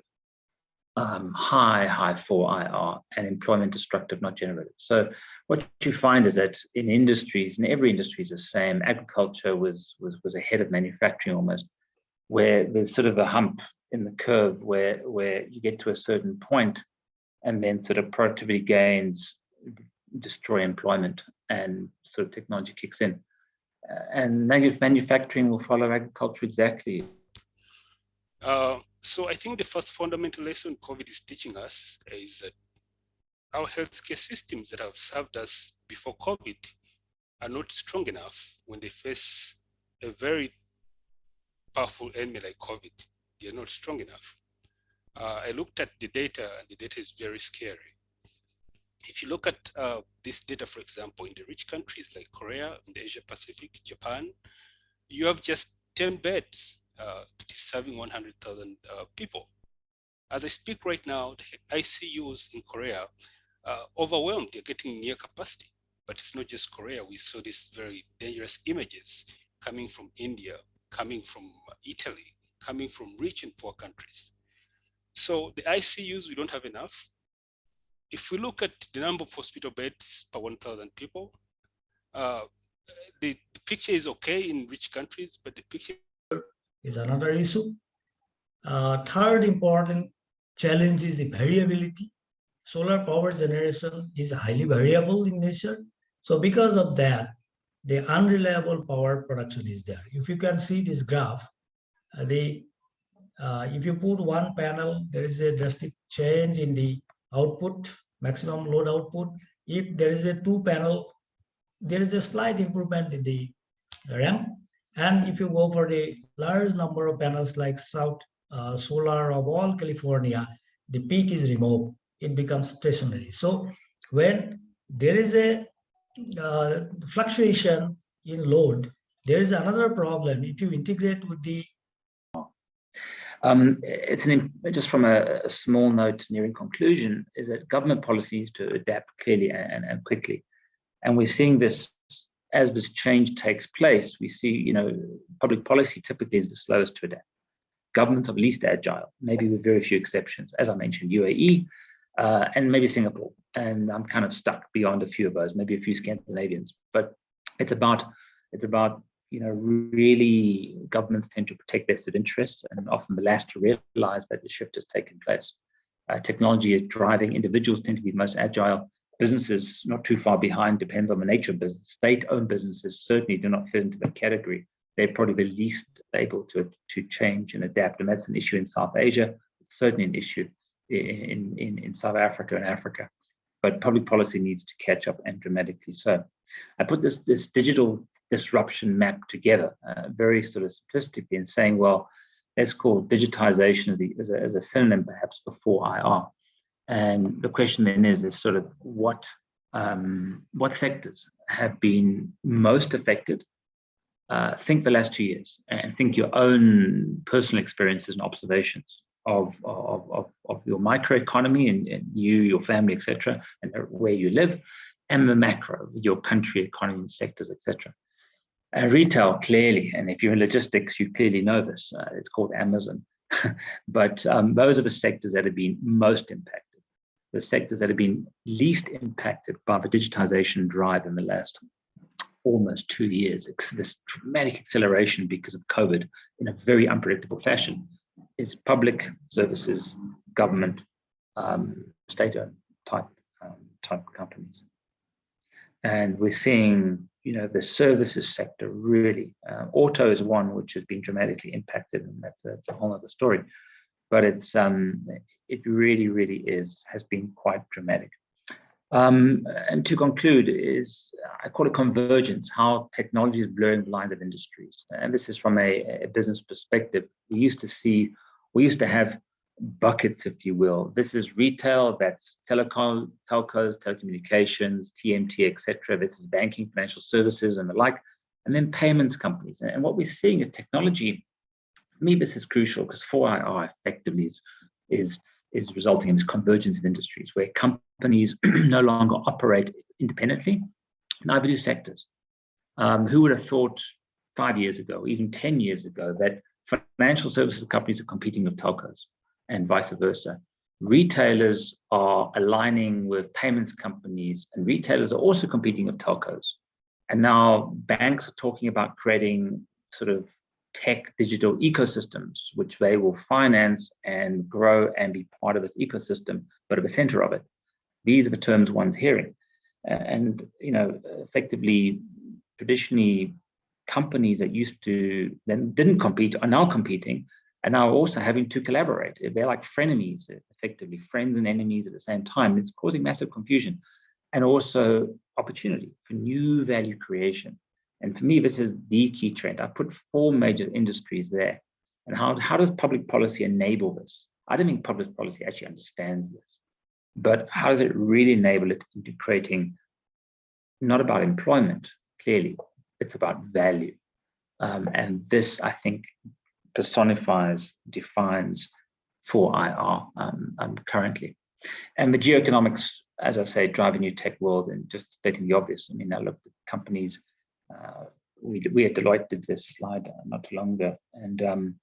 High 4IR and employment destructive, not generative. So what you find is that in industries, and every industry is the same, agriculture was ahead of manufacturing almost, where there's sort of a hump in the curve where you get to a certain point and then sort of productivity gains destroy employment and sort of technology kicks in. And manufacturing will follow agriculture exactly. So I think the first fundamental lesson COVID is teaching us is that our healthcare systems that have served us before COVID are not strong enough when they face a very powerful enemy like COVID. They are not strong enough. I looked at the data, and the data is very scary. If you look at this data, for example, in the rich countries like Korea, in the Asia Pacific, Japan, you have just 10 beds serving 100,000 people. As I speak right now, the ICUs in Korea are overwhelmed. They're getting near capacity. But it's not just Korea. We saw these very dangerous images coming from India, coming from Italy, coming from rich and poor countries. So the ICUs, we don't have enough. If we look at the number of hospital beds per 1,000 people, the picture is okay in rich countries, but the picture is another issue. Third important challenge is the variability. Solar power generation is highly variable in nature. So because of that, the unreliable power production is there. If you can see this graph, if you put one panel, there is a drastic change in the output, maximum load output. If there is a two panel, there is a slight improvement in the ramp. And if you go for the large number of panels like South Solar of all California, the peak is removed. It becomes stationary. So when there is a fluctuation in load, there is another problem. If you integrate with the just from a small note nearing conclusion, is that government policies to adapt clearly and quickly. And we're seeing this as this change takes place. We see, public policy typically is the slowest to adapt. Governments are least agile, maybe with very few exceptions. As I mentioned, UAE and maybe Singapore. And I'm kind of stuck beyond a few of those, maybe a few Scandinavians. But it's about really governments tend to protect vested interests and often the last to realize that the shift has taken place. Technology is driving, individuals tend to be most agile. Businesses not too far behind, depends on the nature of business. State-owned businesses certainly do not fit into that category. They're probably the least able to change and adapt. And that's an issue in South Asia. It's certainly an issue in South Africa and Africa. But public policy needs to catch up, and dramatically so. I put this digital disruption map together very sort of simplistically in saying, well, let's call digitization as a synonym perhaps for 4IR. And the question then is sort of what sectors have been most affected? Think the last 2 years and think your own personal experiences and observations of your microeconomy and you, your family, etc., and where you live, and the macro, your country, economy, sectors, etc. Retail, clearly, and if you're in logistics, you clearly know this. It's called Amazon. But those are the sectors that have been most impacted. The sectors that have been least impacted by the digitization drive in the last almost 2 years, this dramatic acceleration because of COVID in a very unpredictable fashion, is public services, government, state-owned type companies. And we're seeing, the services sector really, auto is one which has been dramatically impacted, and that's a whole other story. But it really has been quite dramatic. And to conclude I call it convergence, how technology is blurring the lines of industries. And this is from a business perspective. We used to have buckets, if you will. This is retail, that's telcos, telecommunications, TMT, etc. This is banking, financial services, and the like. And then payments companies. And what we're seeing is technology. For me, this is crucial because 4IR effectively is resulting in this convergence of industries where companies no longer operate independently, neither do sectors. Who would have thought 5 years ago, even 10 years ago, that financial services companies are competing with telcos and vice versa? Retailers are aligning with payments companies, and retailers are also competing with telcos. And now banks are talking about creating sort of tech digital ecosystems, which they will finance and grow and be part of this ecosystem, but at the center of it. These are the terms one's hearing. And, effectively, traditionally, companies that used to then didn't compete are now competing, and now also having to collaborate. They're like frenemies, effectively, friends and enemies at the same time. It's causing massive confusion and also opportunity for new value creation. And for me, this is the key trend. I put 4 major industries there. And how does public policy enable this? I don't think public policy actually understands this, but how does it really enable it into creating, not about employment, clearly, it's about value. And this, I think, personifies, defines 4IR currently. And the geoeconomics, as I say, drive a new tech world, and just stating the obvious. I mean, I looked at companies. We at Deloitte did this slide not too long ago, and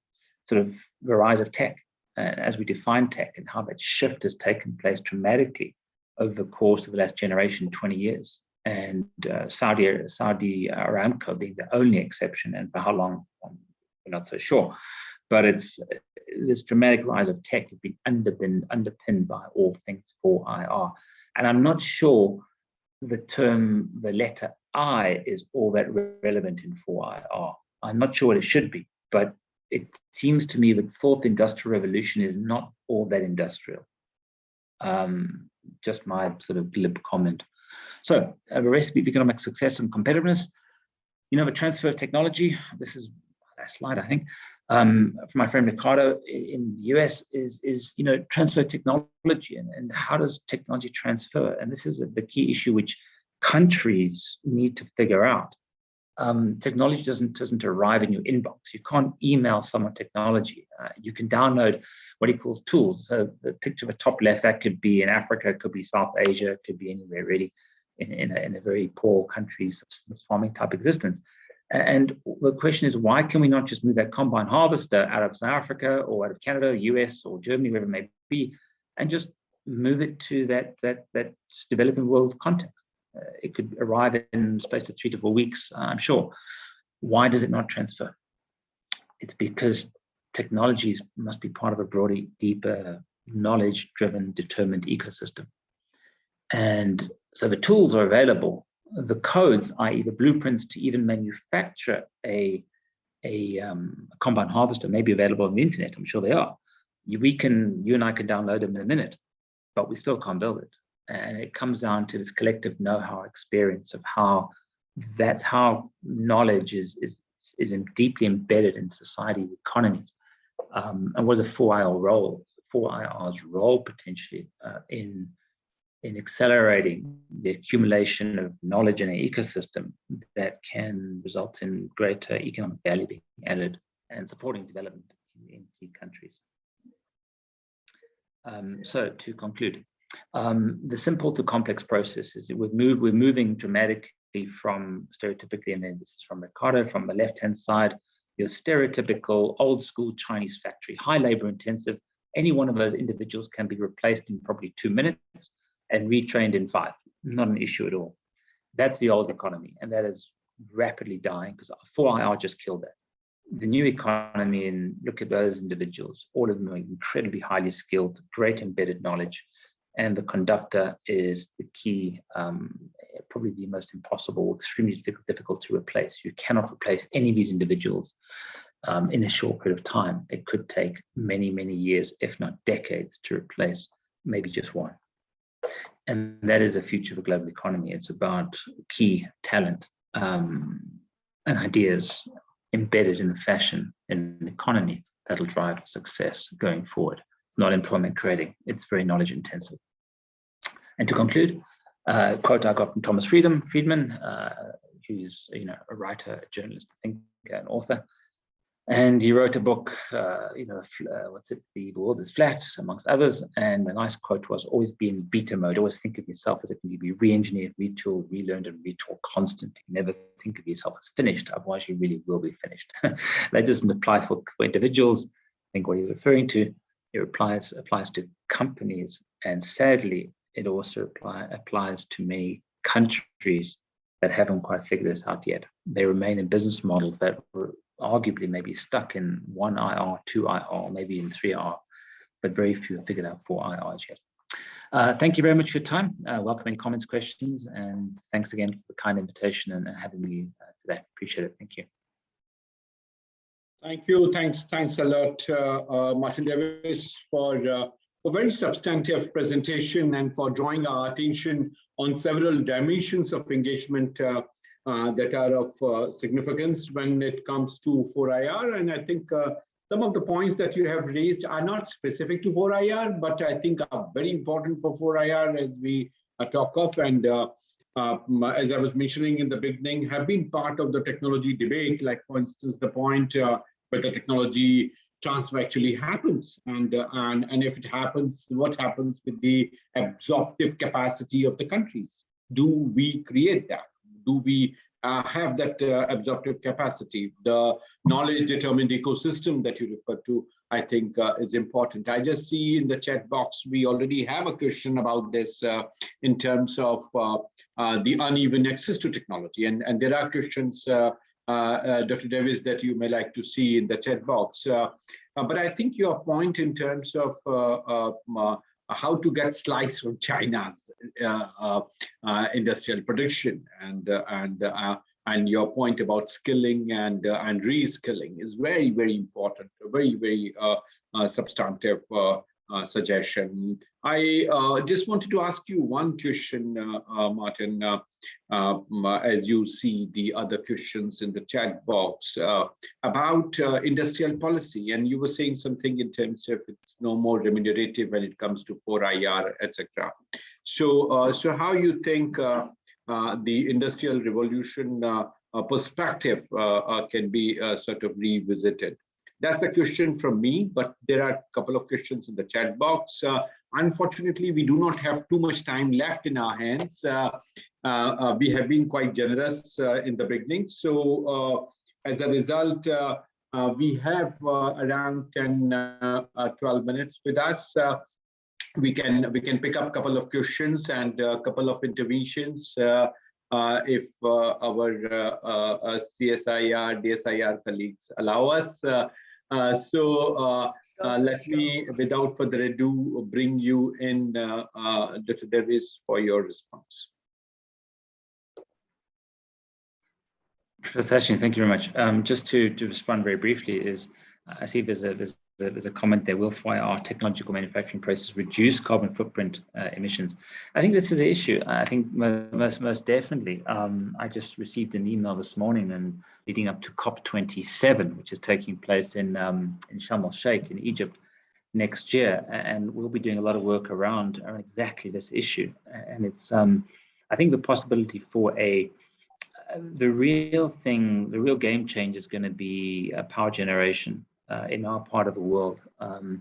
sort of the rise of tech as we define tech and how that shift has taken place dramatically over the course of the last generation, 20 years. And Saudi Aramco being the only exception, and for how long, we're not so sure. But it's this dramatic rise of tech has been underpinned by all things 4IR. And I'm not sure the letter I is all that relevant in 4IR. I'm not sure what it should be, but it seems to me that fourth industrial revolution is not all that industrial. Just my sort of glib comment. So a recipe for economic success and competitiveness. The transfer of technology. This is last slide, I think, from my friend Ricardo in the US is transfer technology and how does technology transfer? And this is the key issue which countries need to figure out. Technology doesn't arrive in your inbox. You can't email someone technology. You can download what he calls tools. So the picture of the top left, that could be in Africa, it could be South Asia, it could be anywhere really in a very poor country, subsistence farming type existence. And the question is, why can we not just move that combine harvester out of South Africa or out of Canada, US or Germany, wherever it may be, and just move it to that developing world context? It could arrive in the space of 3 to 4 weeks, I'm sure. Why does it not transfer? It's because technologies must be part of a broader, deeper, knowledge-driven, determined ecosystem. And so the tools are available. The codes, i.e. the blueprints to even manufacture a combine harvester may be available on the internet. I'm sure they are. You and I can download them in a minute, but we still can't build it. And it comes down to this collective know-how experience of how knowledge is deeply embedded in society, economies, and was a 4IR's role potentially in accelerating the accumulation of knowledge in an ecosystem that can result in greater economic value being added and supporting development in key countries. So to conclude, the simple to complex process is that we're moving dramatically from stereotypically, and then this is from Ricardo, from the left-hand side, your stereotypical old school Chinese factory, high labor intensive. Any one of those individuals can be replaced in probably 2 minutes and retrained in 5. Not an issue at all. That's the old economy, and that is rapidly dying because 4IR just killed that. The new economy, and look at those individuals, all of them are incredibly highly skilled, great embedded knowledge, and the conductor is the key, probably the most impossible, extremely difficult to replace. You cannot replace any of these individuals in a short period of time. It could take many, many years, if not decades, to replace maybe just one. And that is the future of a global economy. It's about key talent and ideas embedded in a fashion in an economy that'll drive success going forward. It's not employment creating, it's very knowledge intensive. And to conclude, a quote I got from Thomas Friedman, who's a writer, a journalist, a thinker, an author. And he wrote a book, what's it? The World is Flat, amongst others. And a nice quote was, always be in beta mode. Always think of yourself as it can be re-engineered, retooled, relearned, and retaught constantly. Never think of yourself as finished, otherwise you really will be finished. That doesn't apply for individuals. I think what he's referring to, it applies to companies. And sadly, it also applies to many countries that haven't quite figured this out yet. They remain in business models that were arguably maybe stuck in 1IR, 2IR, maybe in 3IR, but very few have figured out 4IRs yet. Thank you very much for your time. Welcome any comments, questions, and thanks again for the kind invitation and having me today. Appreciate it. Thank you. Thank you. Thanks a lot, Martin Davis, for a very substantive presentation and for drawing our attention on several dimensions of engagement that are of significance when it comes to 4IR. And I think some of the points that you have raised are not specific to 4IR, but I think are very important for 4IR as we talk of. And as I was mentioning in the beginning, have been part of the technology debate, like for instance, the point where the technology transfer actually happens. And if it happens, what happens with the absorptive capacity of the countries? Do we create that? Do we have that absorptive capacity? The knowledge determined ecosystem that you referred to, I think is important. I just see in the chat box, we already have a question about this in terms of the uneven access to technology. And there are questions, Dr. Davis, that you may like to see in the chat box. But I think your point in terms of how to get slice from China's industrial production and your point about skilling and reskilling is very, very important, a very, very substantive suggestion. I just wanted to ask you one question, Martin, as you see the other questions in the chat box about industrial policy. And you were saying something in terms of it's no more remunerative when it comes to 4IR, etc. So, so how you think the industrial revolution perspective can be sort of revisited? That's the question from me, but there are a couple of questions in the chat box. Unfortunately, we do not have too much time left in our hands. We have been quite generous in the beginning. So as a result, we have around 10, 12 minutes with us. We can pick up a couple of questions and a couple of interventions if our CSIR, DSIR colleagues allow us. Let me, without further ado, bring you in, Dr. Davis, for your response. Professor Sachin, thank you very much. Just to respond very briefly, is I see there's a comment there. Will 4IR technological manufacturing process reduce carbon footprint emissions? I think this is an issue. I think most definitely. I just received an email this morning and leading up to COP27, which is taking place in Sharm el-Sheikh in Egypt next year, and we'll be doing a lot of work around exactly this issue. And it's I think the possibility for the real game change is going to be power generation. In our part of the world, South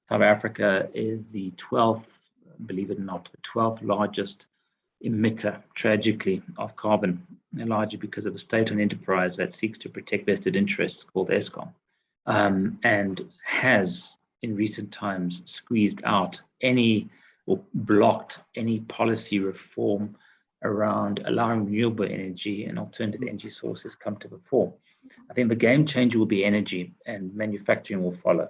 Africa is the 12th, believe it or not, the 12th largest emitter, tragically, of carbon, and largely because of a state-owned enterprise that seeks to protect vested interests called Eskom, and has, in recent times, squeezed out any or blocked any policy reform around allowing renewable energy and alternative energy sources come to the fore. I think the game changer will be energy, and manufacturing will follow.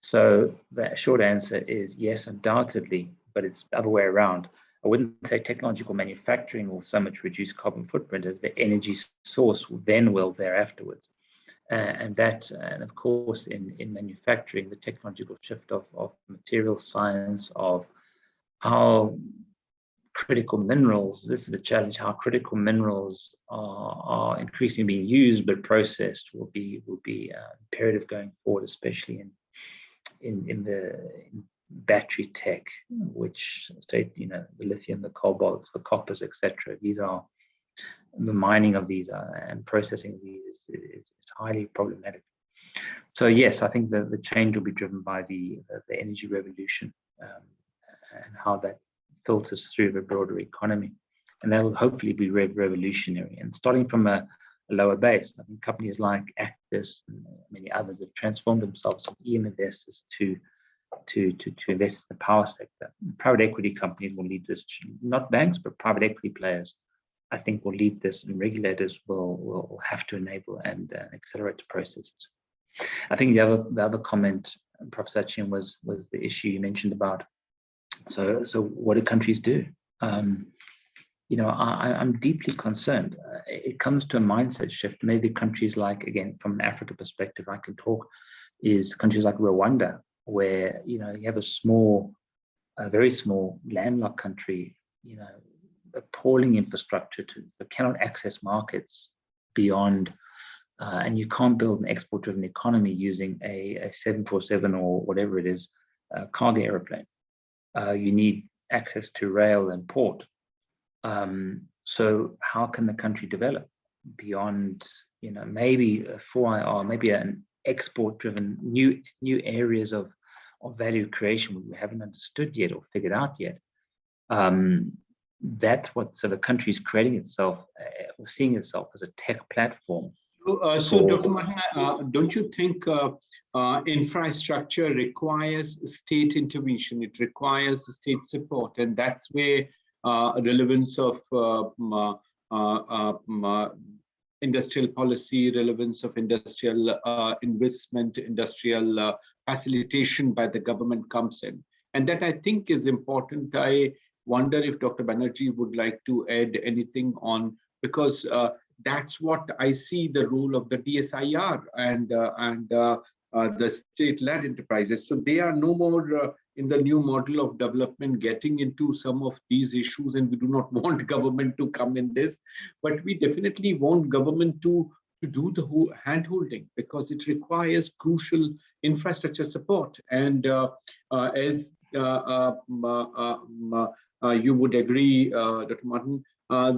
So the short answer is yes, undoubtedly, but it's the other way around. I wouldn't say technological manufacturing will so much reduce carbon footprint as the energy source then will thereafterwards. And of course, in manufacturing, the technological shift of material science, of how critical minerals, this is the challenge, how critical minerals are increasingly being used but processed will be imperative going forward, especially in battery tech, which state, the lithium, the cobalts, the coppers, etc. These are the mining of these and processing of these is highly problematic. So yes, I think the change will be driven by the energy revolution and how that filters through the broader economy. And that will hopefully be revolutionary. And starting from a lower base, I think companies like Actis and many others have transformed themselves from EM investors to invest in the power sector. Private equity companies will lead this, not banks, but private equity players, I think, will lead this, and regulators will have to enable and accelerate the processes. I think the other comment, Professor Sachin, was the issue you mentioned about, so what do countries do? I'm deeply concerned. It comes to a mindset shift. Maybe countries like, again, from an Africa perspective, I can talk, is countries like Rwanda, where, you have a very small landlocked country, appalling infrastructure that cannot access markets beyond, and you can't build an export-driven economy using a 747 or whatever it is, cargo airplane. You need access to rail and port. So how can the country develop beyond, maybe a 4IR, maybe an export-driven new areas of value creation we haven't understood yet or figured out yet. That's what, so the country is creating itself or seeing itself as a tech platform. So Dr. Martin, don't you think infrastructure requires state intervention? It requires state support, and that's where relevance of industrial policy, relevance of industrial investment, industrial facilitation by the government comes in. And that, I think, is important. I wonder if Dr. Banerjee would like to add anything on, because that's what I see the role of the DSIR and the state-led enterprises. So they are no more in the new model of development getting into some of these issues, and we do not want government to come in this, but we definitely want government to do the whole hand-holding, because it requires crucial infrastructure support. And as you would agree, Dr. Martin,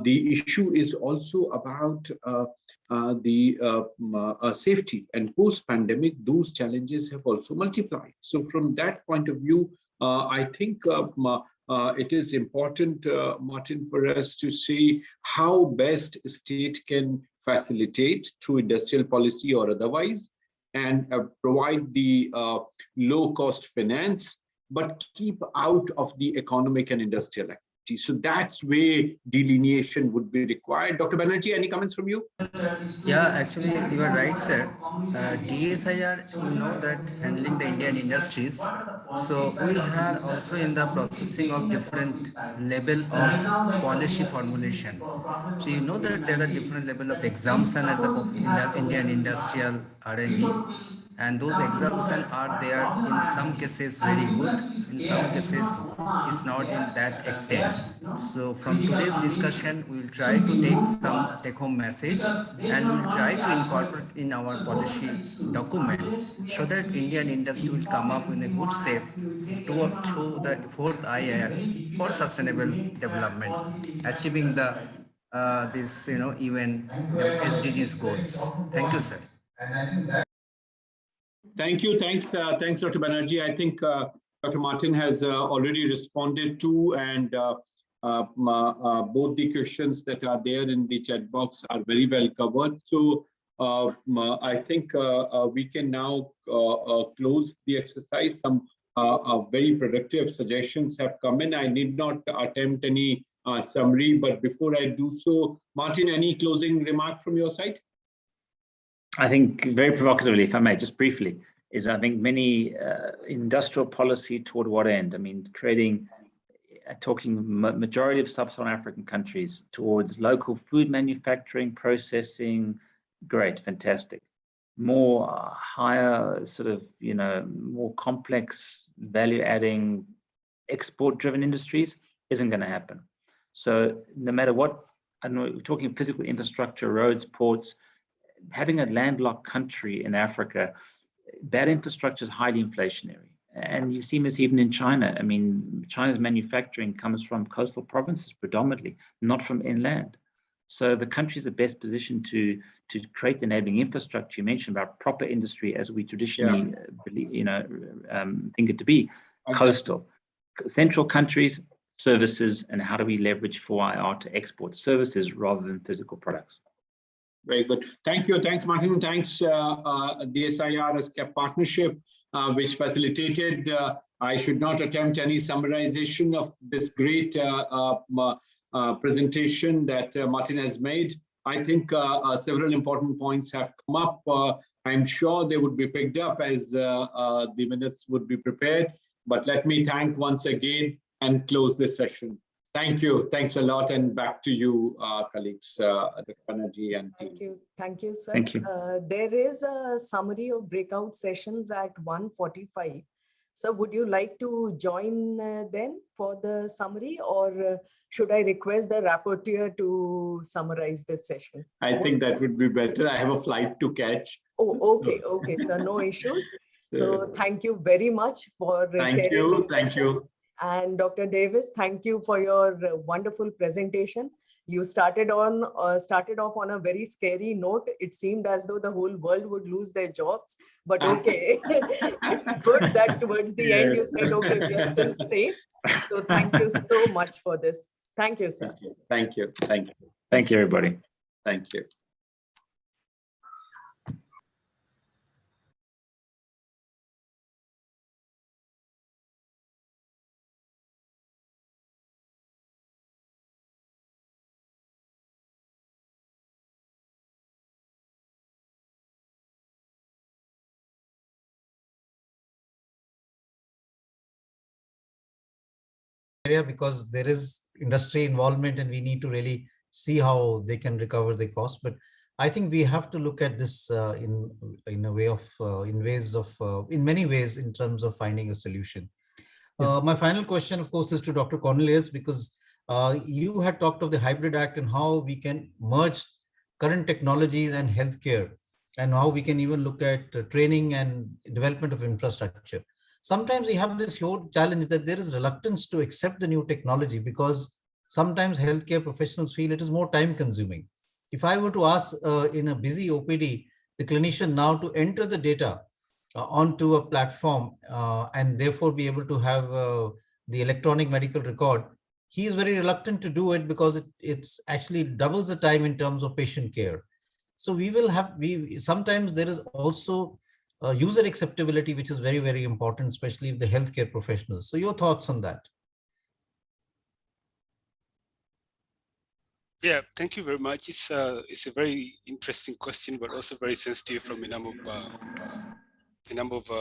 the issue is also about the safety, and post-pandemic, those challenges have also multiplied. So from that point of view, I think it is important, Martin, for us to see how best state can facilitate through industrial policy or otherwise, and provide the low-cost finance, but keep out of the economic and industrial activity. So that's where delineation would be required. Dr. Banerjee, any comments from you? Yeah, actually, you are right, sir. DSIR, you know, that handling the Indian industries. So we are also in the processing of different level of policy formulation. So you know that there are different level of exemption at the Indian industrial R&D. And those exemptions are there in some cases very good, in some cases it's not in that extent. So from today's discussion, we will try to take some take-home message, and we will try to incorporate in our policy document, so that Indian industry will come up with a good shape to the fourth IIR for sustainable development, achieving the this even the SDGs goals. Thank you, sir. Thank you. Thanks, Dr. Banerjee. I think Dr. Martin has already responded to, and both the questions that are there in the chat box are very well covered. So I think we can now close the exercise. Some very productive suggestions have come in. I need not attempt any summary, but before I do so, Martin, any closing remark from your side? I think very provocatively, if I may, just briefly, is I think many industrial policy toward what end? I mean, creating, talking majority of sub-Saharan African countries towards local food manufacturing, processing, great, fantastic. More higher sort of, more complex value-adding, export-driven industries isn't going to happen. So no matter what, I don't know, we're talking physical infrastructure, roads, ports, having a landlocked country in Africa, that infrastructure is highly inflationary. And you see this even in China. I mean, China's manufacturing comes from coastal provinces predominantly, not from inland. So the countries are best positioned to create the enabling infrastructure. You mentioned about proper industry as we traditionally believe, think it to be, coastal. Central countries, services, and how do we leverage 4IR to export services rather than physical products? Very good. Thank you. Thanks, Martin. Thanks, DSIR as a partnership, which facilitated. I should not attempt any summarization of this great presentation that Martin has made. I think several important points have come up. I'm sure they would be picked up as the minutes would be prepared. But let me thank once again and close this session. Thank you. Thanks a lot. And back to you, colleagues, Dr. Banerjee and team. Thank you. Thank you, sir. Thank you. There is a summary of breakout sessions at 1:45. So would you like to join then for the summary, or should I request the rapporteur to summarize this session? I think that would be better. I have a flight to catch. Oh, okay. Okay, sir. No issues. So thank you very much for Thank you. Thank you. And Dr. Davis, thank you for your wonderful presentation. You started off on a very scary note. It seemed as though the whole world would lose their jobs, but okay. It's good that towards the end you said, okay, we are still safe. So thank you so much for this. Thank you, sir. Thank you. Thank you. Thank you, everybody. Thank you. Area, because there is industry involvement and we need to really see how they can recover the cost. But I think we have to look at this in a way of in many ways in terms of finding a solution. Yes. My final question, of course, is to Dr. Cornelius, because you had talked of the Hybrid Act and how we can merge current technologies and healthcare, and how we can even look at training and development of infrastructure. Sometimes we have this huge challenge that there is reluctance to accept the new technology because sometimes healthcare professionals feel it is more time consuming. If I were to ask in a busy OPD, the clinician now to enter the data onto a platform and therefore be able to have the electronic medical record, he is very reluctant to do it because it's actually doubles the time in terms of patient care. So sometimes there is also user acceptability, which is very, very important, especially the healthcare professionals. So your thoughts on that? Yeah, thank you very much. It's a very interesting question, but also very sensitive from a number of